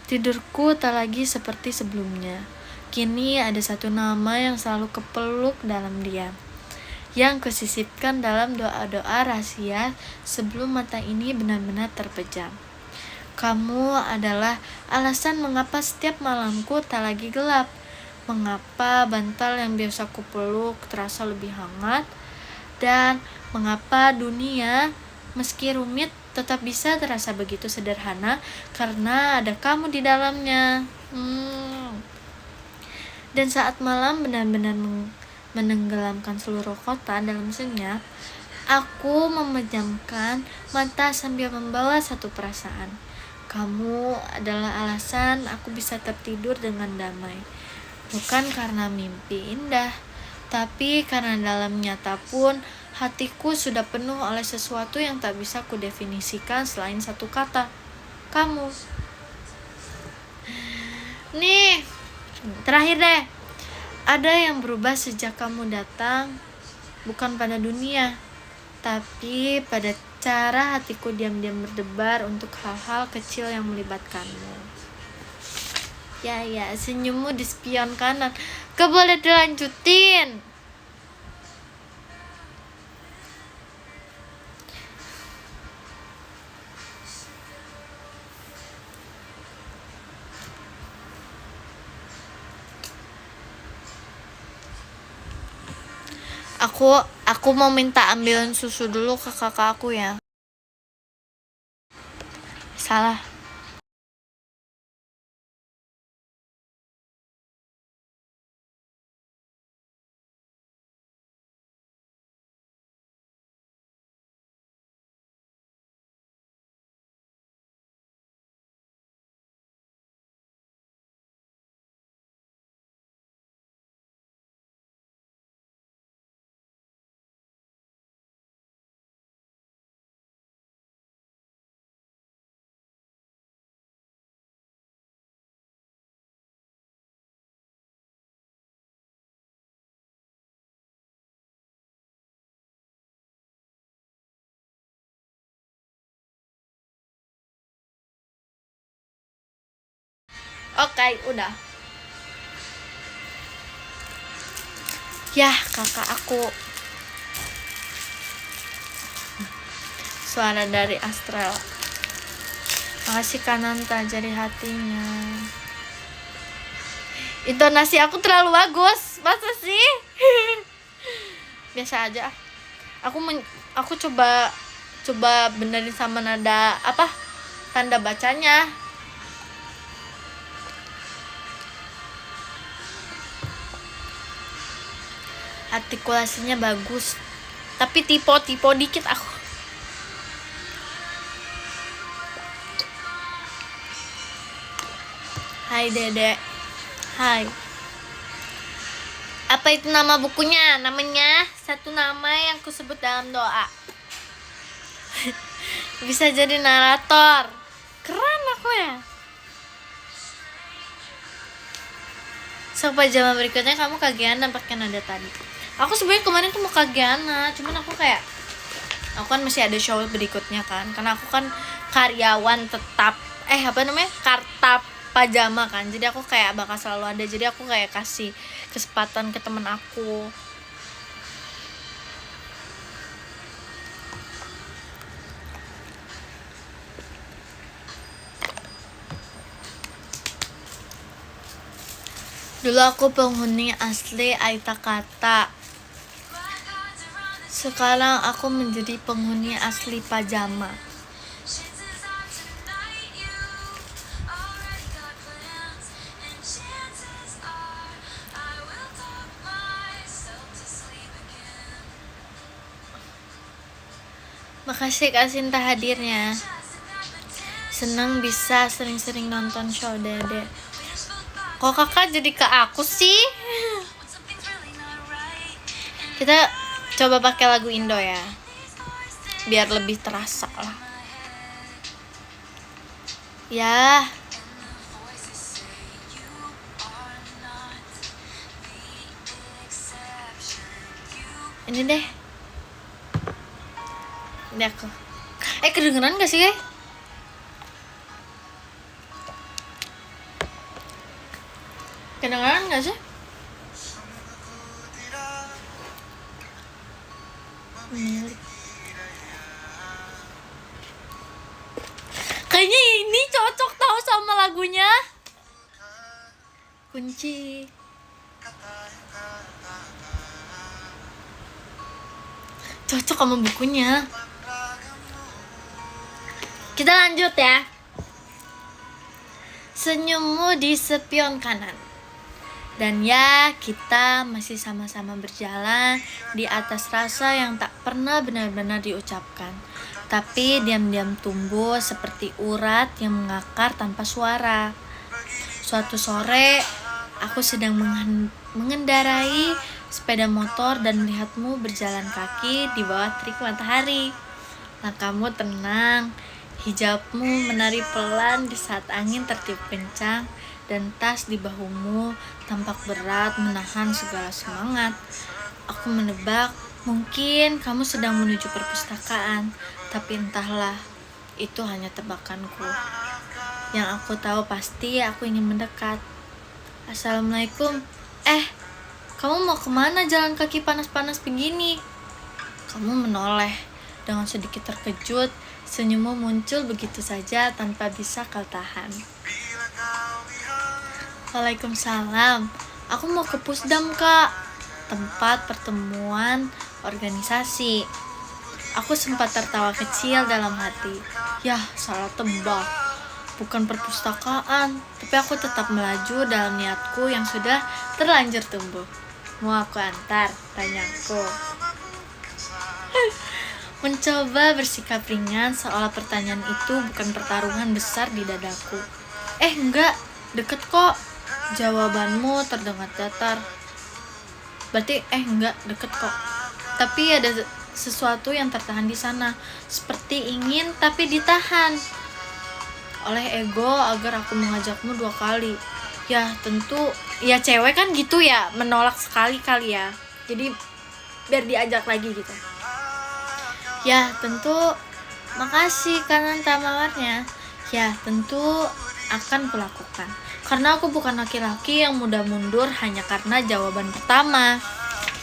Tidurku tak lagi seperti sebelumnya. Kini ada satu nama yang selalu kepeluk dalam diam, yang kusisipkan dalam doa-doa rahasia sebelum mata ini benar-benar terpejam. Kamu adalah alasan mengapa setiap malamku tak lagi gelap, mengapa bantal yang biasa kupeluk terasa lebih hangat, dan mengapa dunia meski rumit tetap bisa terasa begitu sederhana karena ada kamu di dalamnya. Dan saat malam benar-benar menenggelamkan seluruh kota dalam senyap, aku memejamkan mata sambil membawa satu perasaan. Kamu adalah alasan aku bisa tertidur dengan damai. Bukan karena mimpi indah, tapi karena dalam nyata pun hatiku sudah penuh oleh sesuatu yang tak bisa kudefinisikan selain satu kata, kamu. Nih, terakhir deh. Ada yang berubah sejak kamu datang, bukan pada dunia, tapi pada cara hatiku diam-diam berdebar untuk hal-hal kecil yang melibatkanmu. Ya, senyummu di spion kanan. Gak boleh dilanjutin. Aku mau minta ambilin susu dulu ke kakak aku ya. Salah. Oke, udah. Yah, kakak aku. Suara dari Astral. Makasih Kananta jadi hatinya. Intonasi aku terlalu bagus, masa sih? Biasa aja. Aku coba benerin sama nada apa? Tanda bacanya. Artikulasinya bagus. Tapi tipe dikit aku. Hai Dede. Hai. Apa itu nama bukunya? Namanya satu nama yang kusebut dalam doa. Bisa jadi narator. Keren aku ya. So pajama berikutnya kamu kagiana pakai nada tadi. Aku sebenarnya kemarin tuh mau kagiana, cuman aku kan masih ada show berikutnya kan. Karena aku kan karyawan tetap karta pajama kan. Jadi aku kayak bakal selalu ada. Jadi aku kayak kasih kesempatan ke temen aku. Dulu aku penghuni asli Aita Kata. Sekarang aku menjadi penghuni asli pajama. Makasih Kak Sinta hadirnya. Senang bisa sering-sering nonton show Dede. Kok kakak jadi ke aku sih? Kita coba pakai lagu Indo ya, biar lebih terasa lah. Ya. Ini deh. Ini aku. Kedengeran gak sih guys? Kedengeran gak sih? Kayaknya ini cocok tau sama lagunya. Kunci. Cocok sama bukunya. Kita lanjut ya. Senyummu di spion kanan. Dan ya, kita masih sama-sama berjalan di atas rasa yang tak pernah benar-benar diucapkan, tapi diam-diam tumbuh seperti urat yang mengakar tanpa suara. Suatu sore, aku sedang mengendarai sepeda motor dan melihatmu berjalan kaki di bawah terik matahari. Langkahmu tenang, hijabmu menari pelan di saat angin tertiup kencang, dan tas di bahumu tampak berat menahan segala semangat. Aku menebak, mungkin kamu sedang menuju perpustakaan, tapi entahlah, itu hanya tebakanku. Yang aku tahu pasti aku ingin mendekat. Assalamualaikum. Kamu mau kemana jalan kaki panas-panas begini? Kamu menoleh dengan sedikit terkejut. Senyummu muncul begitu saja tanpa bisa kau tahan. Waalaikumsalam. Aku mau ke Pusdam, Kak. Tempat pertemuan organisasi. Aku sempat tertawa kecil dalam hati. Yah, salah tebak. Bukan perpustakaan, tapi aku tetap melaju dalam niatku yang sudah terlanjur tumbuh. Mau aku antar? Tanyaku. Mencoba bersikap ringan seolah pertanyaan itu bukan pertarungan besar di dadaku. Enggak, deket kok. Jawabanmu terdengar datar. Berarti enggak deket kok. Tapi ada sesuatu yang tertahan di sana, seperti ingin tapi ditahan oleh ego agar aku mengajakmu 2 kali. Ya tentu, ya cewek kan gitu ya, menolak sekali kali ya. Jadi biar diajak lagi gitu. Ya tentu, makasih karena mawarnya. Ya tentu akan kulakukan. Karena aku bukan laki-laki yang mudah mundur hanya karena jawaban pertama.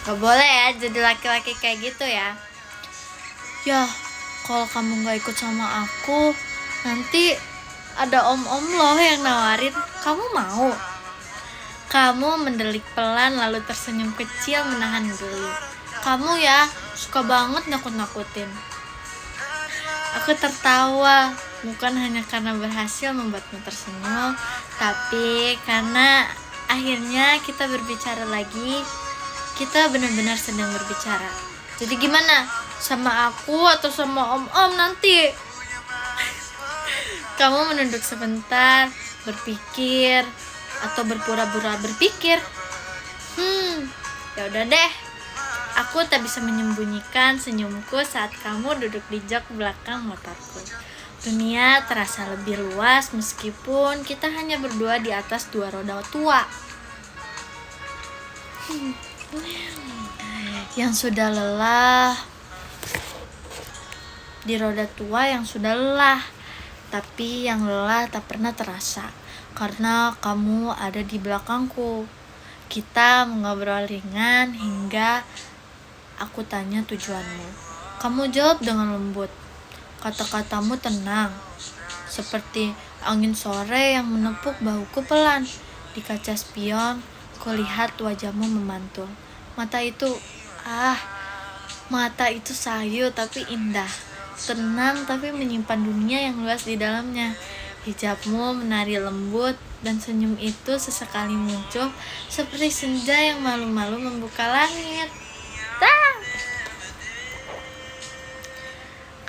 Gak boleh ya jadi laki-laki kayak gitu ya. Ya, kalau kamu gak ikut sama aku, nanti ada om-om loh yang nawarin. Kamu mau? Kamu mendelik pelan lalu tersenyum kecil menahan geli. Kamu ya, suka banget nakut-nakutin. Aku tertawa, bukan hanya karena berhasil membuatmu tersenyum, tapi karena akhirnya kita berbicara lagi. Kita benar-benar sedang berbicara. Jadi gimana? Sama aku atau sama om-om nanti? Kamu menunduk sebentar, berpikir atau berpura-pura berpikir. Ya udah deh. Aku tak bisa menyembunyikan senyumku saat kamu duduk di jok belakang motorku. Dunia terasa lebih luas meskipun kita hanya berdua di atas dua roda tua. Yang sudah lelah, di roda tua yang sudah lelah, tapi yang lelah tak pernah terasa karena kamu ada di belakangku. Kita mengobrol ringan hingga aku tanya tujuanmu. Kamu jawab dengan lembut. Kata-katamu tenang, seperti angin sore yang menepuk bahuku pelan. Di kaca spion, kulihat wajahmu memantul. Mata itu sayu tapi indah, tenang tapi menyimpan dunia yang luas di dalamnya. Hijabmu menari lembut dan senyum itu sesekali muncul seperti senja yang malu-malu membuka langit.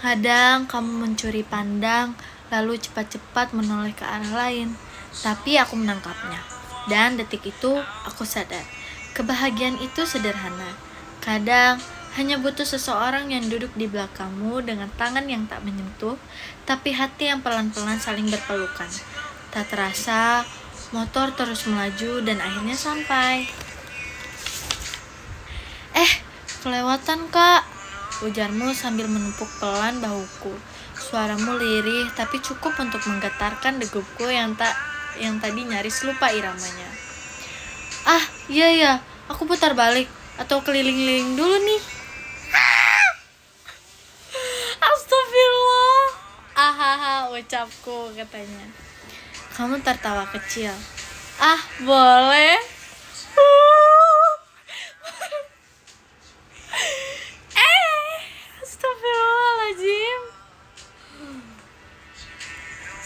Kadang kamu mencuri pandang lalu cepat-cepat menoleh ke arah lain, tapi aku menangkapnya. Dan detik itu aku sadar, kebahagiaan itu sederhana. Kadang hanya butuh seseorang yang duduk di belakangmu dengan tangan yang tak menyentuh, tapi hati yang pelan-pelan saling berpelukan. Tak terasa, motor terus melaju dan akhirnya sampai. Kelewatan kak, ujarmu sambil menepuk pelan bahuku. Suaramu lirih tapi cukup untuk menggetarkan degupku yang tadi nyaris lupa iramanya. Iya, aku putar balik atau keliling-keliling dulu nih. Astagfirullah. Ucapku katanya. Kamu tertawa kecil. Boleh. Astagfirullahaladzim.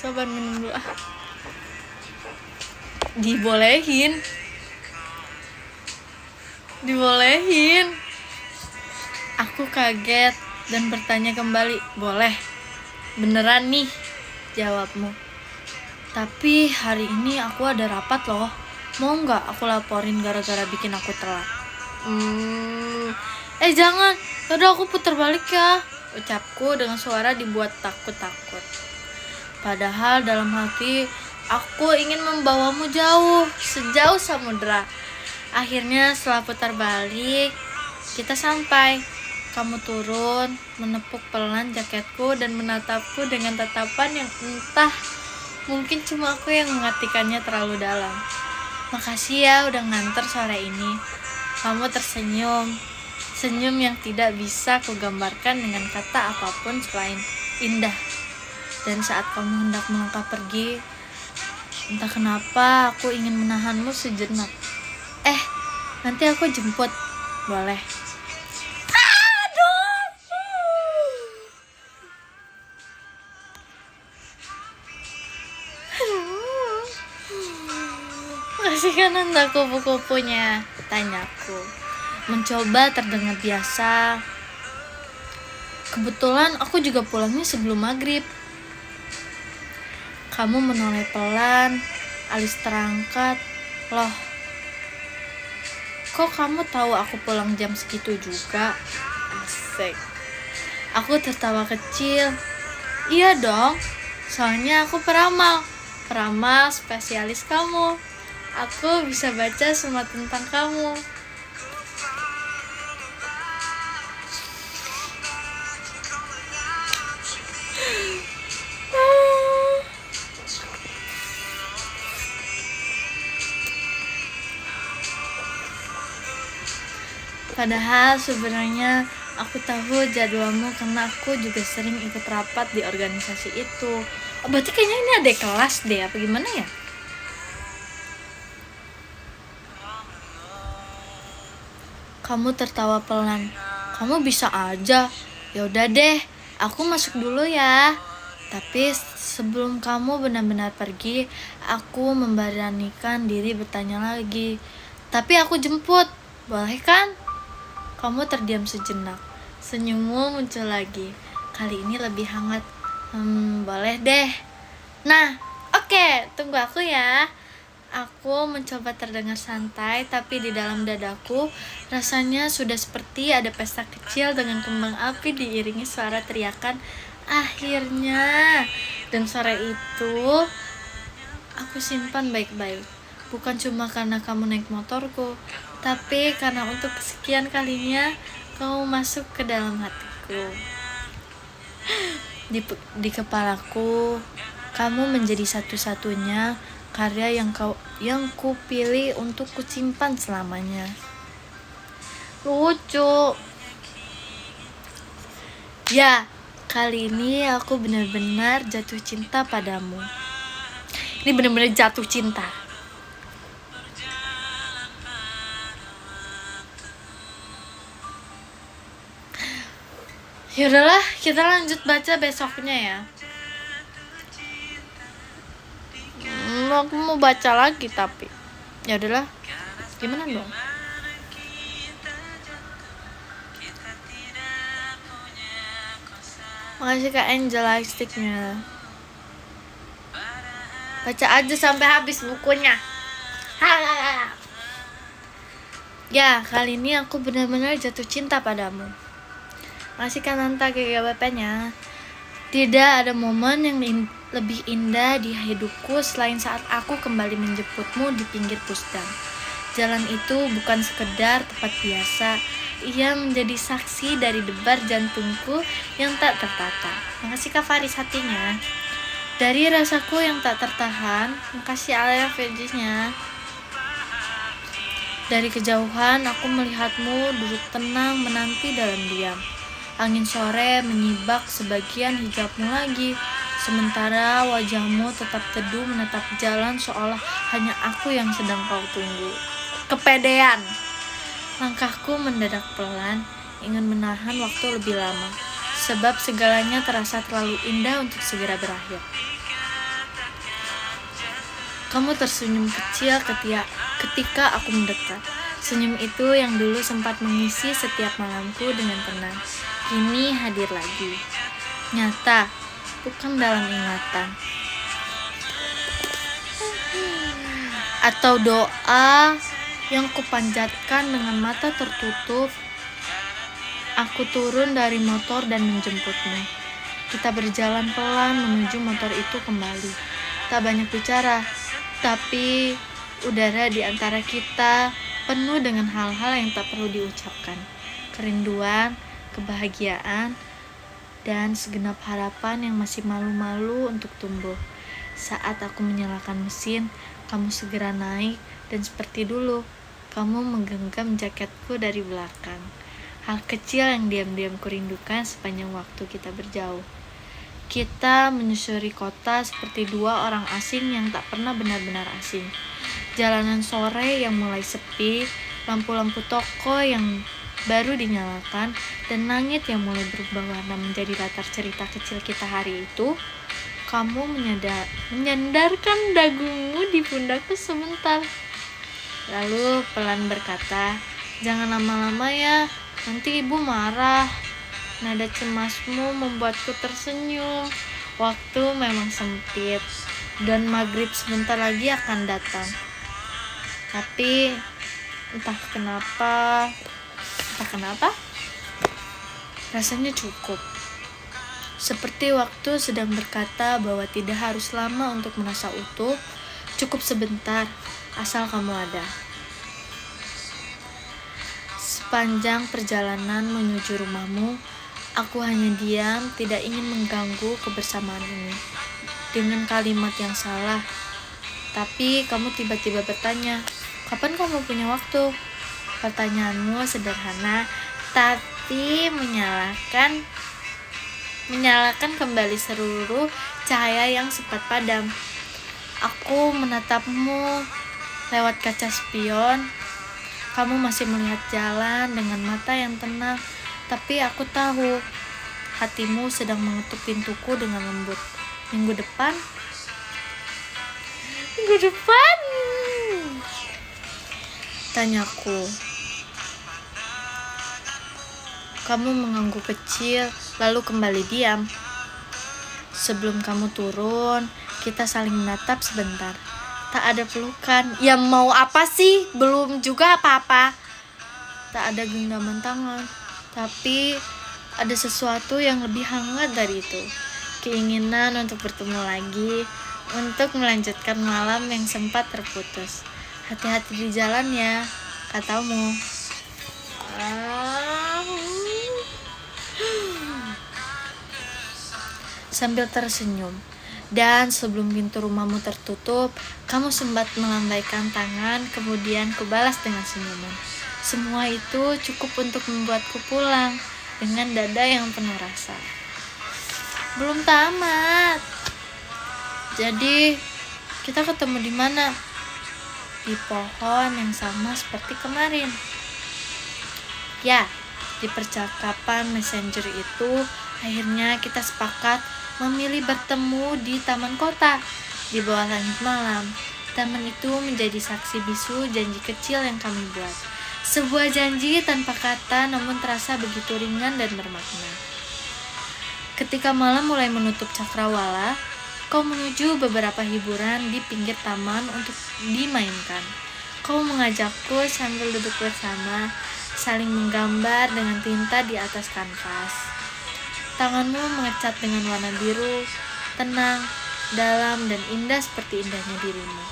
Sabar minum dulu. Dibolehin. Aku kaget dan bertanya kembali. Boleh? Beneran nih? Jawabmu. Tapi hari ini aku ada rapat loh. Mau gak aku laporin gara-gara bikin aku telat? Jangan. Yaudah aku putar balik ya, ucapku dengan suara dibuat takut-takut. Padahal dalam hati aku ingin membawamu jauh, sejauh samudera. Akhirnya setelah putar balik, kita sampai. Kamu turun, menepuk pelan jaketku dan menatapku dengan tatapan yang entah, mungkin cuma aku yang mengartikannya terlalu dalam. Makasih ya udah nganter sore ini. Kamu tersenyum, senyum yang tidak bisa kugambarkan dengan kata apapun selain indah. Dan saat kamu hendak melangkah pergi, entah kenapa aku ingin menahanmu sejenak. Nanti aku jemput, boleh? Kasihkan entah kupu-kupunya, tanyaku. Mencoba terdengar biasa. Kebetulan aku juga pulangnya sebelum maghrib. Kamu menoleh pelan, alis terangkat. Loh, kok kamu tahu aku pulang jam segitu juga? Asik. Aku tertawa kecil. Iya dong, soalnya aku peramal spesialis kamu. Aku bisa baca semua tentang kamu. Padahal sebenarnya aku tahu jadwalmu karena aku juga sering ikut rapat di organisasi itu. Oh, berarti kayaknya ini adik kelas deh, apa gimana ya? Kamu tertawa pelan. Kamu bisa aja. Ya udah deh, aku masuk dulu ya. Tapi sebelum kamu benar-benar pergi, aku memberanikan diri bertanya lagi. Tapi aku jemput, boleh kan? Kamu terdiam sejenak. Senyummu muncul lagi. Kali ini lebih hangat. Boleh deh. Nah, oke, tunggu aku ya. Aku mencoba terdengar santai, tapi di dalam dadaku rasanya sudah seperti ada pesta kecil dengan kembang api diiringi suara teriakan akhirnya. Dan sore itu aku simpan baik-baik. Bukan cuma karena kamu naik motorku, tapi karena untuk kesekian kalinya kamu masuk ke dalam hatiku. Di kepalaku, kamu menjadi satu-satunya karya yang ku pilih untuk kusimpan selamanya. Lucu. Ya, kali ini aku benar-benar jatuh cinta padamu. Ini benar-benar jatuh cinta. Yaudahlah, kita lanjut baca besoknya ya. Aku mau baca lagi tapi ya udahlah, gimana dong? Makasih Kak Angel sticknya. Baca aja sampai habis bukunya. Ya, kali ini aku benar-benar jatuh cinta padamu. Masih Kananta GGWP-nya. Tidak ada momen yang lebih indah di hidupku selain saat aku kembali menjemputmu di pinggir pusdam. Jalan itu bukan sekedar tempat biasa, ia menjadi saksi dari debar jantungku yang tak tertata. Makasih Kak Faris hatinya. Dari rasaku yang tak tertahan, makasih Alia Veggiesnya. Dari kejauhan aku melihatmu duduk tenang menanti dalam diam. Angin sore menyibak sebagian hijabmu lagi, sementara wajahmu tetap teduh menatap jalan seolah hanya aku yang sedang kau tunggu. Kepedean. Langkahku mendadak pelan, ingin menahan waktu lebih lama, sebab segalanya terasa terlalu indah untuk segera berakhir. Kamu tersenyum kecil ketika aku mendekat. Senyum itu yang dulu sempat mengisi setiap malamku dengan tenang, kini hadir lagi. Nyata, bukan dalam ingatan. Atau doa yang kupanjatkan dengan mata tertutup. Aku turun dari motor dan menjemputmu. Kita berjalan pelan menuju motor itu kembali. Tak banyak bicara, tapi udara di antara kita penuh dengan hal-hal yang tak perlu diucapkan. Kerinduan, kebahagiaan, dan segenap harapan yang masih malu-malu untuk tumbuh. Saat aku menyalakan mesin, kamu segera naik dan seperti dulu, kamu menggenggam jaketku dari belakang. Hal kecil yang diam-diam kurindukan sepanjang waktu kita berjauh. Kita menyusuri kota seperti dua orang asing yang tak pernah benar-benar asing. Jalanan sore yang mulai sepi, lampu-lampu toko yang baru dinyalakan, dan langit yang mulai berubah warna menjadi latar cerita kecil kita hari itu. Kamu menyandarkan dagumu di pundakku sebentar. Lalu pelan berkata, "Jangan lama-lama ya, nanti ibu marah." Nada cemasmu membuatku tersenyum. Waktu memang sempit, dan maghrib sebentar lagi akan datang. Tapi entah kenapa, rasanya cukup. Seperti waktu sedang berkata bahwa tidak harus lama untuk merasa utuh, cukup sebentar, asal kamu ada. Sepanjang perjalanan menuju rumahmu, aku hanya diam, tidak ingin mengganggu kebersamaan ini dengan kalimat yang salah. Tapi kamu tiba-tiba bertanya, "Kapan kamu punya waktu?" Pertanyaanmu sederhana, tapi menyalakan kembali seluruh cahaya yang sempat padam. Aku menatapmu lewat kaca spion. Kamu masih melihat jalan dengan mata yang tenang, tapi aku tahu hatimu sedang mengetuk pintuku dengan lembut. Minggu depan, tanyaku. Kamu mengangguk kecil, lalu kembali diam. Sebelum kamu turun, kita saling menatap sebentar. Tak ada pelukan. Ya mau apa sih? Belum juga apa-apa. Tak ada genggaman tangan. Tapi ada sesuatu yang lebih hangat dari itu. Keinginan untuk bertemu lagi, untuk melanjutkan malam yang sempat terputus. Hati-hati di jalan ya, katamu. Sambil tersenyum. Dan sebelum pintu rumahmu tertutup, kamu sempat melambaikan tangan, kemudian kubalas dengan senyuman. Semua itu cukup untuk membuatku pulang dengan dada yang penuh rasa. Belum tamat. Jadi, kita ketemu di mana? Di pohon yang sama seperti kemarin. Ya, di percakapan messenger itu, akhirnya kita sepakat memilih bertemu di taman kota di bawah langit malam. Taman itu menjadi saksi bisu janji kecil yang kami buat. Sebuah janji tanpa kata namun terasa begitu ringan dan bermakna. Ketika malam mulai menutup cakrawala, kau menuju beberapa hiburan di pinggir taman untuk dimainkan. Kau mengajakku sambil duduk bersama, saling menggambar dengan tinta di atas kanvas. Tanganmu mengecat dengan warna biru, tenang, dalam, dan indah seperti indahnya dirimu.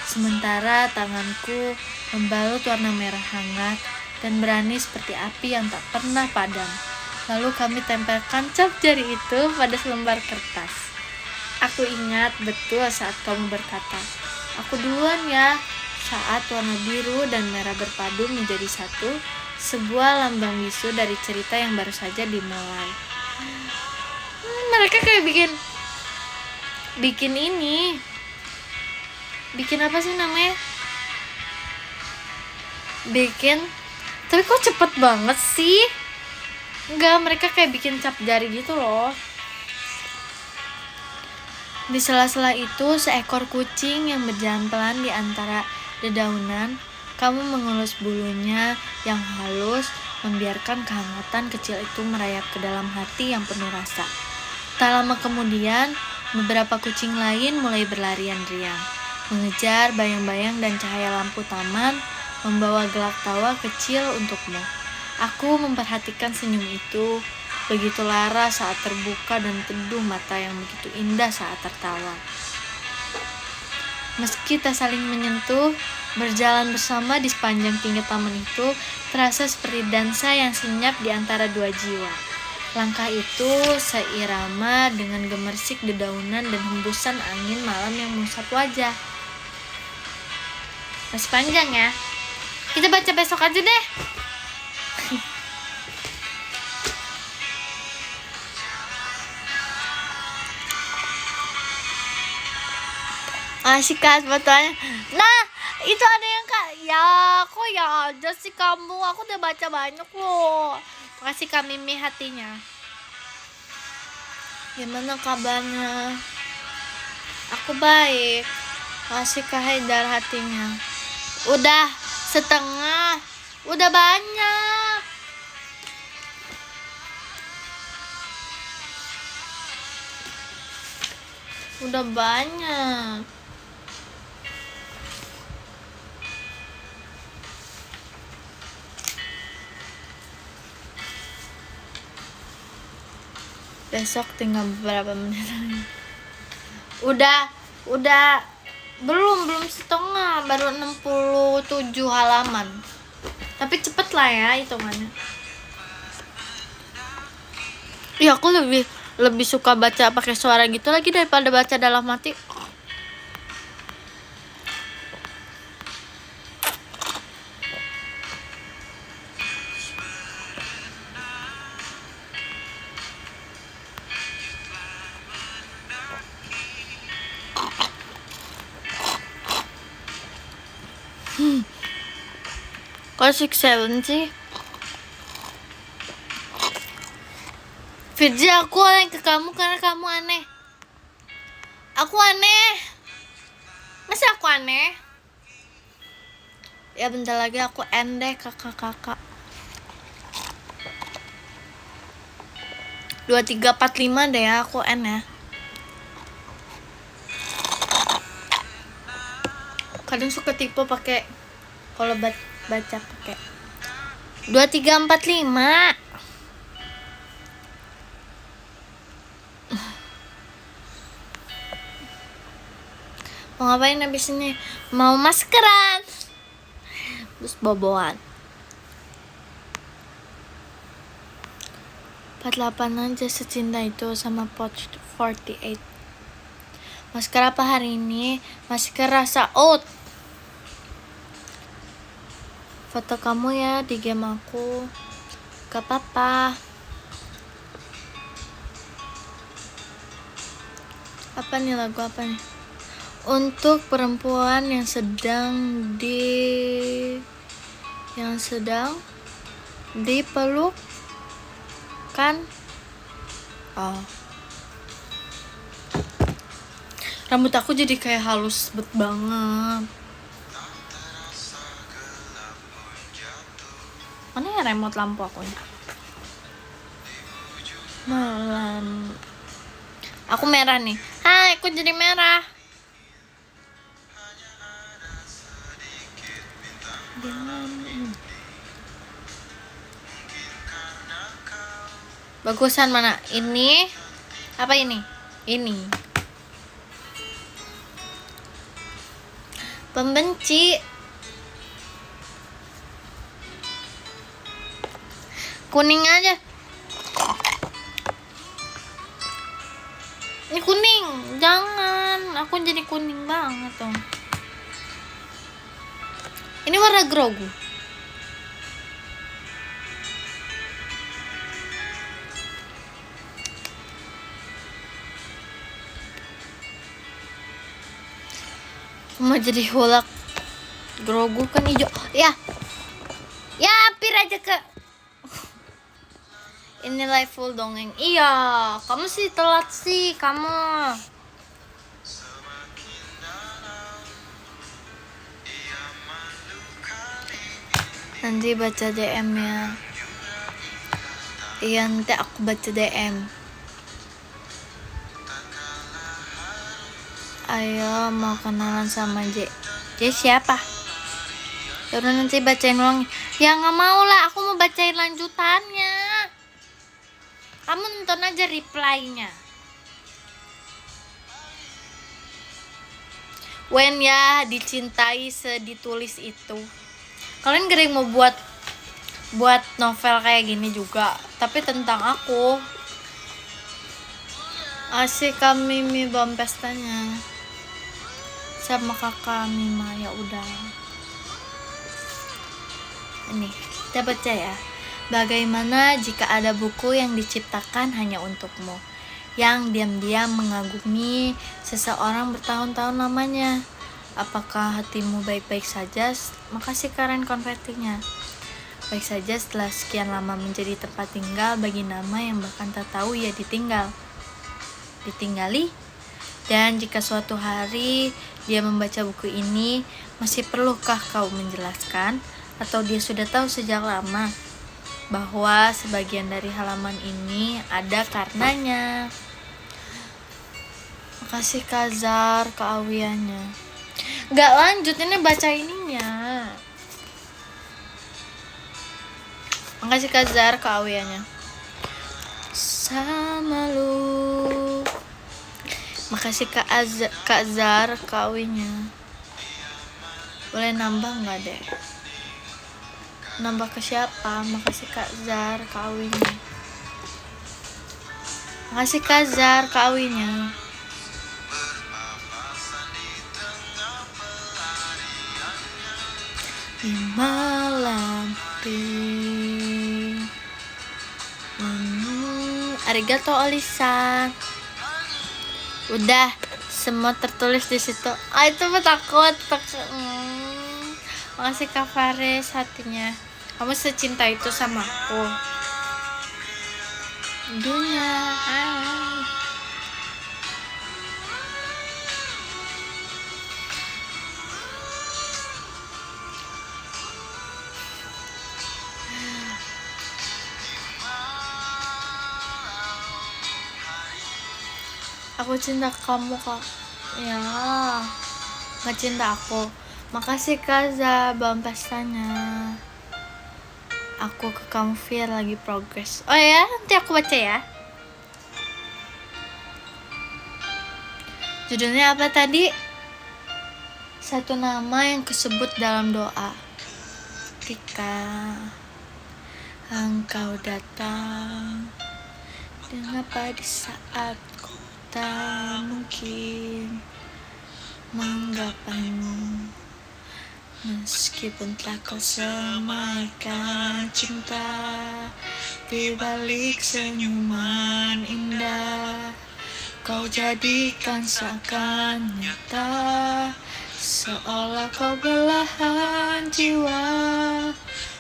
Sementara tanganku membalut warna merah hangat dan berani seperti api yang tak pernah padam. Lalu kami tempelkan cap jari itu pada selembar kertas. Aku ingat betul saat kamu berkata, "Aku duluan ya," saat warna biru dan merah berpadu menjadi satu, sebuah lambang bisu dari cerita yang baru saja dimulai. Mereka kayak bikin ini. Bikin apa sih namanya? Tapi kok cepet banget sih? Enggak, mereka kayak bikin cap jari gitu loh. Di sela-sela itu, seekor kucing yang berjalan pelan di antara dedaunan. Kamu mengelus bulunya yang halus, membiarkan kehangatan kecil itu merayap ke dalam hati yang penuh rasa. Tak lama kemudian, beberapa kucing lain mulai berlarian riang, mengejar bayang-bayang dan cahaya lampu taman, membawa gelak tawa kecil untukmu. Aku memperhatikan senyum itu, begitu lara saat terbuka dan teduh mata yang begitu indah saat tertawa. Meski tak saling menyentuh, berjalan bersama di sepanjang pinggir taman itu terasa seperti dansa yang senyap di antara dua jiwa. Langkah itu seirama dengan gemersik dedaunan dan hembusan angin malam yang mengusap wajah. Masih panjang ya? Kita baca besok aja deh. Asik kan fotonya. Nah, itu ada yang ya kok ya aja sih kamu. Aku udah baca banyak loh. Makasih Kak Mimi hatinya. Gimana kabarnya? Aku baik. Masih Kak Haidar hatinya. Udah setengah. Udah banyak. Udah banyak. Besok tinggal beberapa menit lagi. Udah belum setengah, baru 67 halaman. Tapi cepet lah ya hitungannya. Ya aku lebih suka baca pakai suara gitu lagi daripada baca dalam hati. Kok 6-7 sih? Firji, aku aneh ke kamu karena kamu aneh. Aku aneh. Masa aku aneh? Ya bentar lagi aku end deh kakak-kakak. 2345 deh ya, aku end ya. Kadang suka tipe pakai kalau baca pakai 2345. Mau ngapain abis ini? Mau maskeran. Terus boboan. 48 aja secinta itu sama Poch 48. Masker apa hari ini? Masker rasa oat. Foto kamu ya di game aku. Gak apa-apa. Apa nih lagu apa nih? Untuk perempuan yang sedang dipeluk kan? Oh. Rambut aku jadi kayak halus banget. Mana ya remote lampu aku nih? Malam. Aku merah nih. Hai, aku jadi merah. Bagusan mana? Ini? Apa ini? Ini. Pembenci. Kuning aja. Ini kuning. Jangan. Aku jadi kuning banget dong. Ini warna grogu. Mau jadi hulak. Grogu kan hijau. Ya. Ya, hampir aja ke. Ini live full dongeng. Iya, kamu sih telat sih, kamu. Nanti baca DM ya. Iya, nanti aku baca DM. Ayo, mau kenalan sama J. J siapa? Yaudah nanti bacain ulang. Ya nggak mau lah, aku mau bacain lanjutannya. Kamu nonton aja reply-nya. When ya dicintai seditulis itu. Kalian gering mau buat novel kayak gini juga, tapi tentang aku. Asik kami Mibam pestanya sama kakak Mima. Ya udah. Ini kita baca ya. Bagaimana jika ada buku yang diciptakan hanya untukmu, yang diam-diam mengagumi seseorang bertahun-tahun lamanya? Apakah hatimu baik-baik saja? Makasih Karen konvertinya. Baik saja setelah sekian lama menjadi tempat tinggal bagi nama yang bahkan tak tahu ia ditinggali. Dan jika suatu hari dia membaca buku ini, masih perlukah kau menjelaskan? Atau dia sudah tahu sejak lama bahwa sebagian dari halaman ini ada karenanya? Makasih Kazar keawiannya. Gak lanjut, ini baca ininya. Makasih Kazar keawiannya. Sama lu. Makasih Kak Zar kawinya. Boleh nambah nggak deh? Nambah ke siapa? Makasih Kak Zar kawinya. Makasih Kak Zar kawinya. Di malam arigato Olisa. Udah semua tertulis di situ. Itu takut. Makasih Kak Faris hatinya. Kamu secinta itu sama aku. Dunia. Aku cinta kamu Kak. Ya, nggak cinta aku. Makasih Kak Zabam pestanya. Aku ke kamu Fir lagi progress. Oh ya, nanti aku baca ya. Judulnya apa tadi? Satu nama yang kesebut dalam doa. Ketika engkau datang, mengapa di saat ku tak mungkin menggapaimu, meskipun telah kau semaikan cinta di balik senyuman indah, kau jadikan seakan nyata, seolah kau belahan jiwa,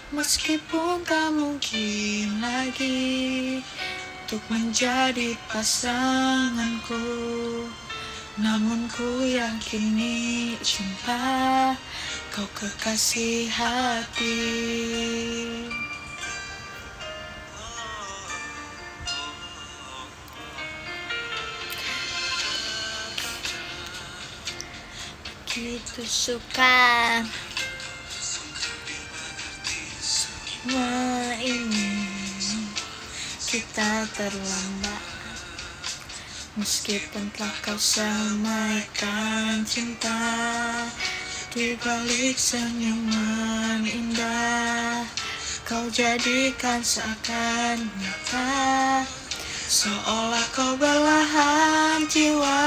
meskipun tak mungkin lagi untuk menjadi pasanganku, namun ku yakini cinta kau kekasih hati. Begitu suka semua ini, kita terlambat, meskipun telah kau semaikan cinta di balik senyuman indah, kau jadikan seakan nyata, seolah kau belahan jiwa,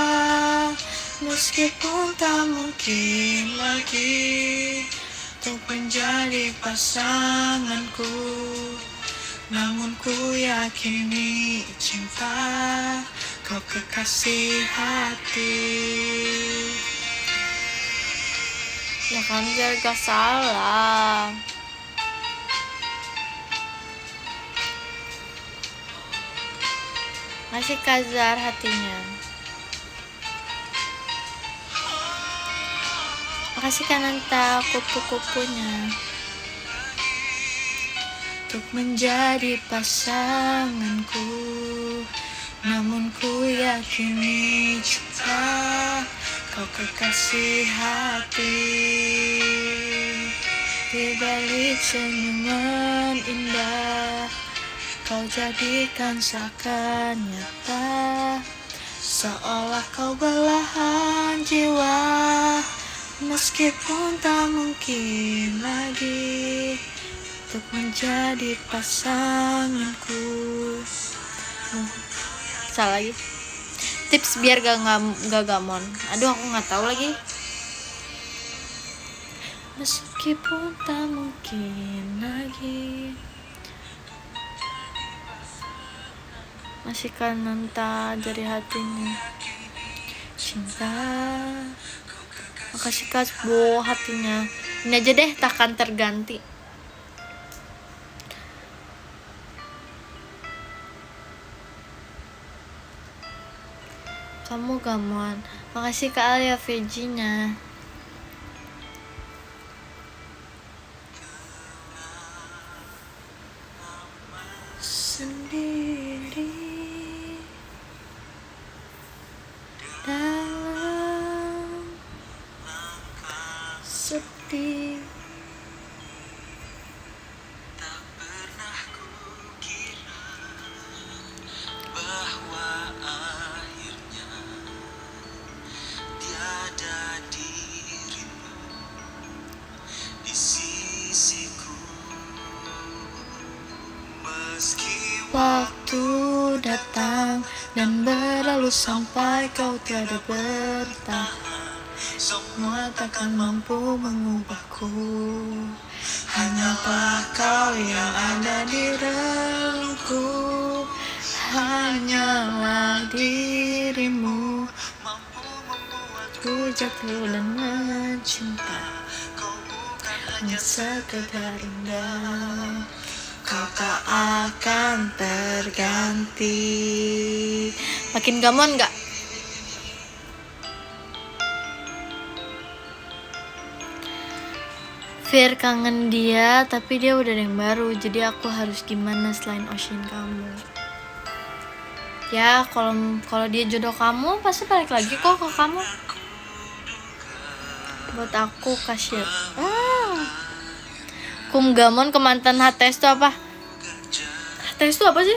meskipun tak mungkin lagi untuk menjadi pasanganku, namun ku yakini cinta kau kekasih hati. Ya kan gak salah. Masih Kazar hatinya. Makasih Kananta kupu-kupunya. Untuk menjadi pasanganku, namun ku yakini cinta kau kekasih hati. Di balik senyuman indah, kau jadikan seakan nyata, seolah kau belahan jiwa, meskipun tak mungkin lagi untuk menjadi pasanganku. Salah lagi. Tips biar gak gamon. Aduh, aku nggak tahu lagi. Meskipun tak mungkin lagi. Masih Kananta dari hatinya. Cinta. Makasih Kasbo hatinya. Ini aja deh, takkan terganti. Kamu gamon. Makasih Kak Alia Vejinya. Sendiri dalam sepi, tak pernah kukira bahwa akhirnya tiada dirimu di sisiku, meski waktu datang dan berlalu sampai kau tiada bertahan. Semua takkan mampu mengubahku, hanyalah kau yang ada di relungku, hanyalah dirimu mampu membuatku ku jatuh dan mencinta. kau bukan hanya sekedar indah. Kau tak akan terganti. Makin gamon gak? Fir kangen dia, tapi dia udah ada yang baru. Jadi aku harus gimana selain Ocean kamu? Ya, kalau dia jodoh kamu, pasti balik lagi kok ke kamu. Buat aku kasih. Kum gamon ke mantan HTS itu apa? HTS itu apa sih?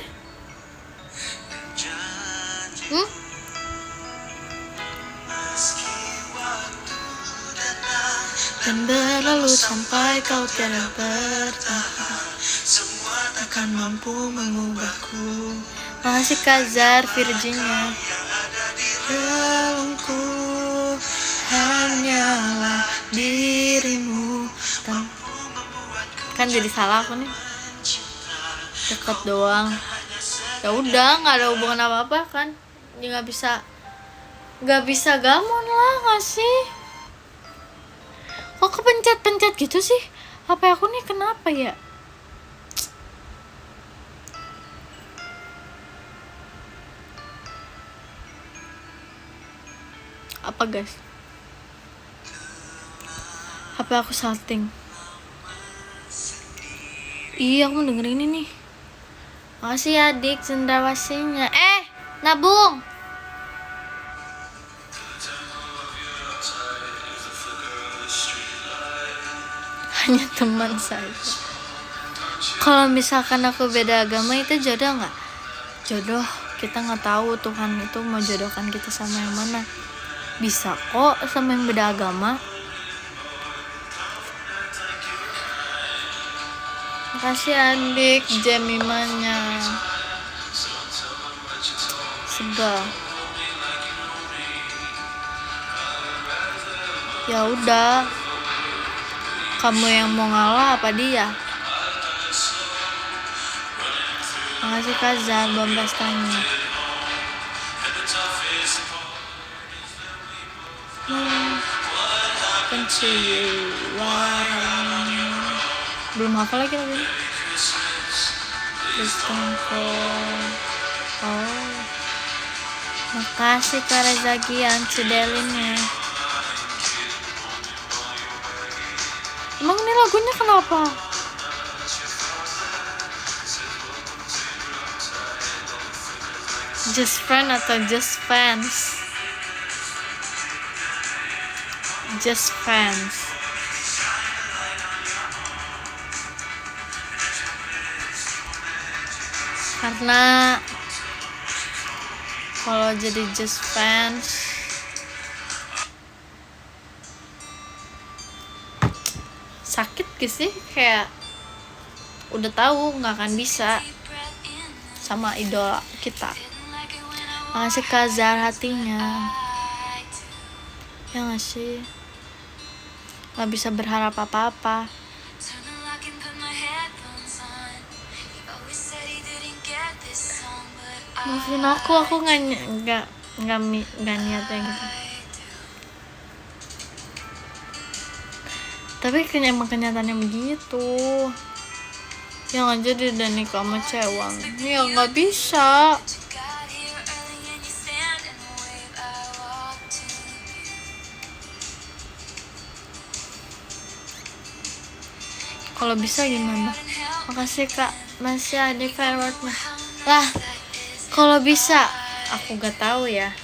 Dan berlalu sampai kau tiada bertahan, Semua takkan mampu mengubahku. Makasih Kazar Virginia. Relungku hanyalah dirimu. Kan jadi salah aku nih. Deket doang. Ya udah, nggak ada hubungan apa-apa kan? Ya nggak bisa gamon lah, nggak sih? Kok kepencet-pencet gitu sih? HP aku nih kenapa ya? Apa guys? HP aku salting. Iya, aku mau dengerin ini nih. Makasih ya adik cendrawasinya. Nabung. Hanya teman saja. Kalau misalkan aku beda agama, itu jodoh nggak? Jodoh, kita nggak tahu Tuhan itu mau jodohkan kita sama yang mana. Bisa kok sama yang beda agama. Makasih adik Jemimanya. Sebel. Ya udah, kamu yang mau ngalah apa dia? Makasih Kazar Bombastanya. Benci warna. Belum hafal lagi lagu ini. Oh, makasih Kak Rezagian Cidelinnya. Emang ini lagunya kenapa? Just friend atau just fans? Just fans. Karena kalau jadi just fans sakit gak sih? Kayak udah tahu nggak akan bisa sama idola kita. Makasih Kazar hatinya. Ya nggak sih? Nggak bisa berharap apa-apa. Maafin aku nggak niatnya gitu. Tapi emang kenyataannya begitu. Yang aja dia udah nikah sama cewek. Ya nggak bisa. Kalau bisa gimana? Makasih Kak. Masih ada fireworknya. Lah, kalau bisa, aku gak tahu ya.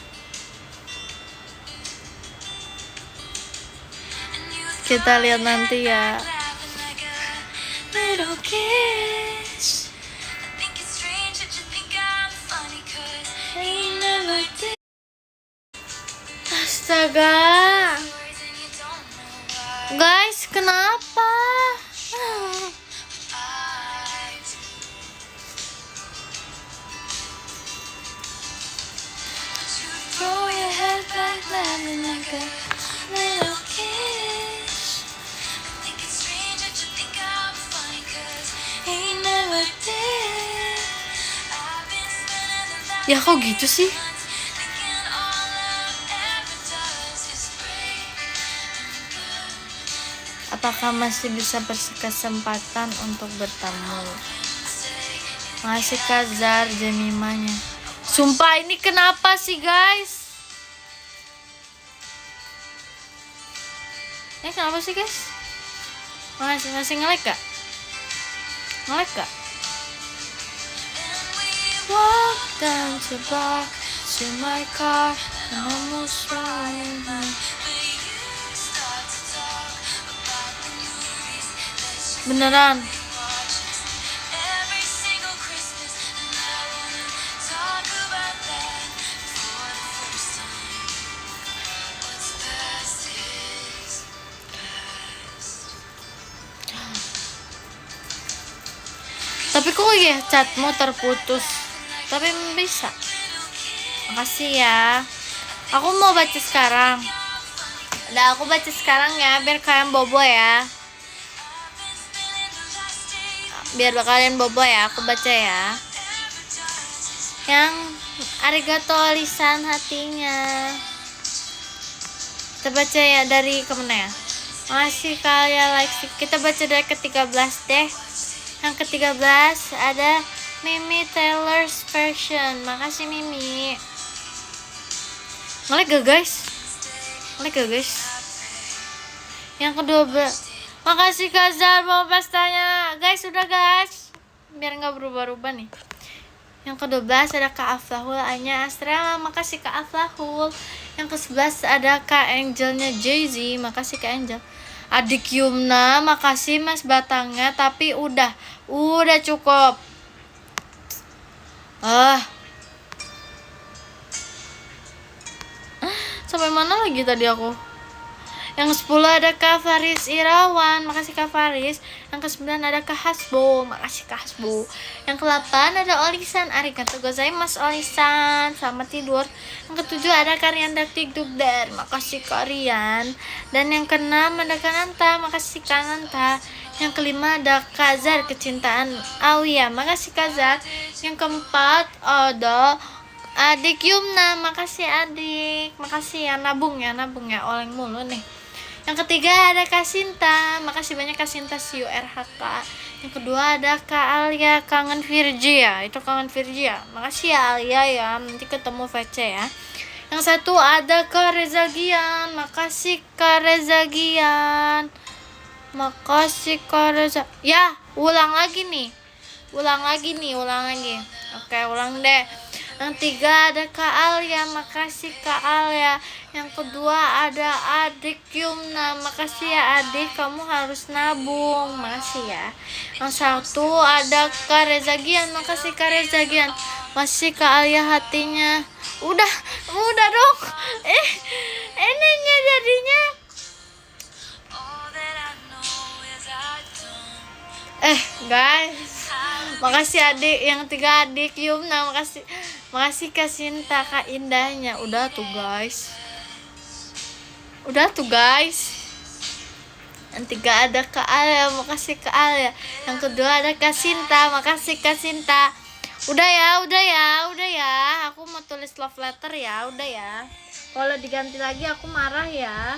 Kita lihat nanti ya. Astaga. Guys, kenapa? Throw your head back, let me like a little kiss. I think it's strange that you think I'm funny, 'cause he never did. I've been spending the last ya kok gitu sih? Thinking all love ever does is break and burn. apakah masih bisa berkesempatan untuk bertemu. Makasih Kazar Jemimanya. Sumpah ini kenapa sih guys? Ini kenapa sih guys? Masih nge-lag gak? Nge-lag gak? Walk down to bar to my car and almost running home. Beneran. Tapi kok ya chatmu terputus? Tapi bisa. Makasih ya. Aku mau baca sekarang. Udah aku baca sekarang ya, biar kalian bobo ya. Biar kalian bobo ya, aku baca ya. Yang arigato lisan hatinya. Kita baca ya dari kemana ya? Makasih kalian like. Kita baca dari ke-13 deh. Yang ke-13 ada Mimi Taylor's version. Makasih Mimi. Nge-lag gak guys? Nge-lag gak guys? Yang ke-12 makasih Kazar mau pastanya. Guys udah guys, biar gak berubah-ubah nih. Yang ke-12 ada Kak Aflahul Anya Astrela. Makasih Kak Aflahul. Yang ke-11 ada Kak Angelnya Jay-Z. Makasih Kak Angel. Adik Yumna, makasih Mas Batangnya, tapi udah cukup. Sampai mana lagi tadi aku? Yang 10 ada Kak Faris Irawan, makasih Kak Faris. Yang ke-9 ada Kak Hasbo, makasih Kak Hasbo. Yang ke-8 ada Olisan, arigatou gozaimasu Olisan, selamat tidur. Yang ke-7 ada Karian Daktik Dugdar, makasih Karian. Dan yang ke-6 ada Kananta, makasih Kananta. Yang ke-5 ada Kazar Kecintaan Auya, makasih Kazar. Yang ke-4 ada Adik Yumna, makasih adik. Makasih ya, nabung ya, oleng mulu nih. Yang ketiga ada Kak Sinta, makasih banyak Kak Sinta CURHK. Yang kedua ada Kak Alia Kangen Virgi ya, itu Kangen Virgi ya. Makasih ya Alia ya, nanti ketemu VC ya. Yang satu ada Kak Reza Gian, makasih Kak Reza Gian. Makasih Kak Reza. Ya, ulang lagi. Oke, ulang deh. Yang tiga ada Kak Alia, makasih Kak Alia. Yang kedua ada Adik Yumna, makasih ya adik, kamu harus nabung, makasih ya. Yang satu ada Kak Reza Gian, makasih Kak Reza Gian. Masih Kak Alia hatinya. Udah dong. Enaknya jadinya. Guys, makasih adik. Yang tiga adik Yumna, makasih Kak Sinta, Kak Indahnya. Udah tuh guys. Yang tiga ada Kak Alia, makasih Kak Alia. Yang kedua ada Kak Sinta, makasih Kak Sinta. Udah ya. Aku mau tulis love letter ya, udah ya. Kalau diganti lagi aku marah ya.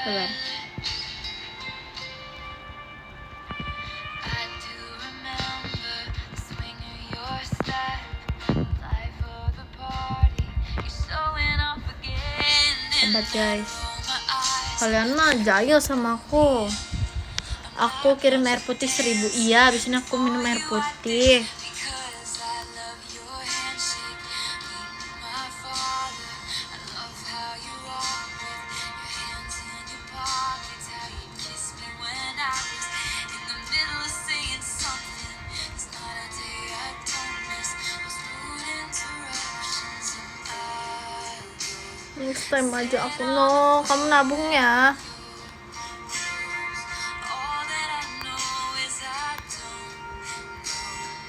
Sabar. Hebat guys, kalian mah jahil sama aku. Aku kirim air putih 1000. Iya, abis ini aku minum air putih. Next time aja aku kamu nabung ya.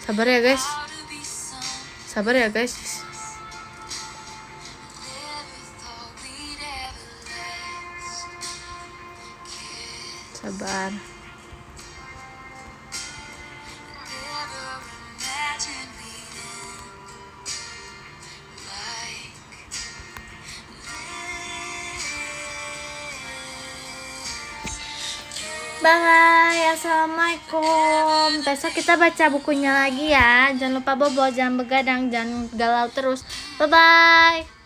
Sabar ya guys. Sabar. Bye, assalamualaikum. Besok kita baca bukunya lagi ya. Jangan lupa bobo, jangan begadang, jangan galau terus. Bye bye.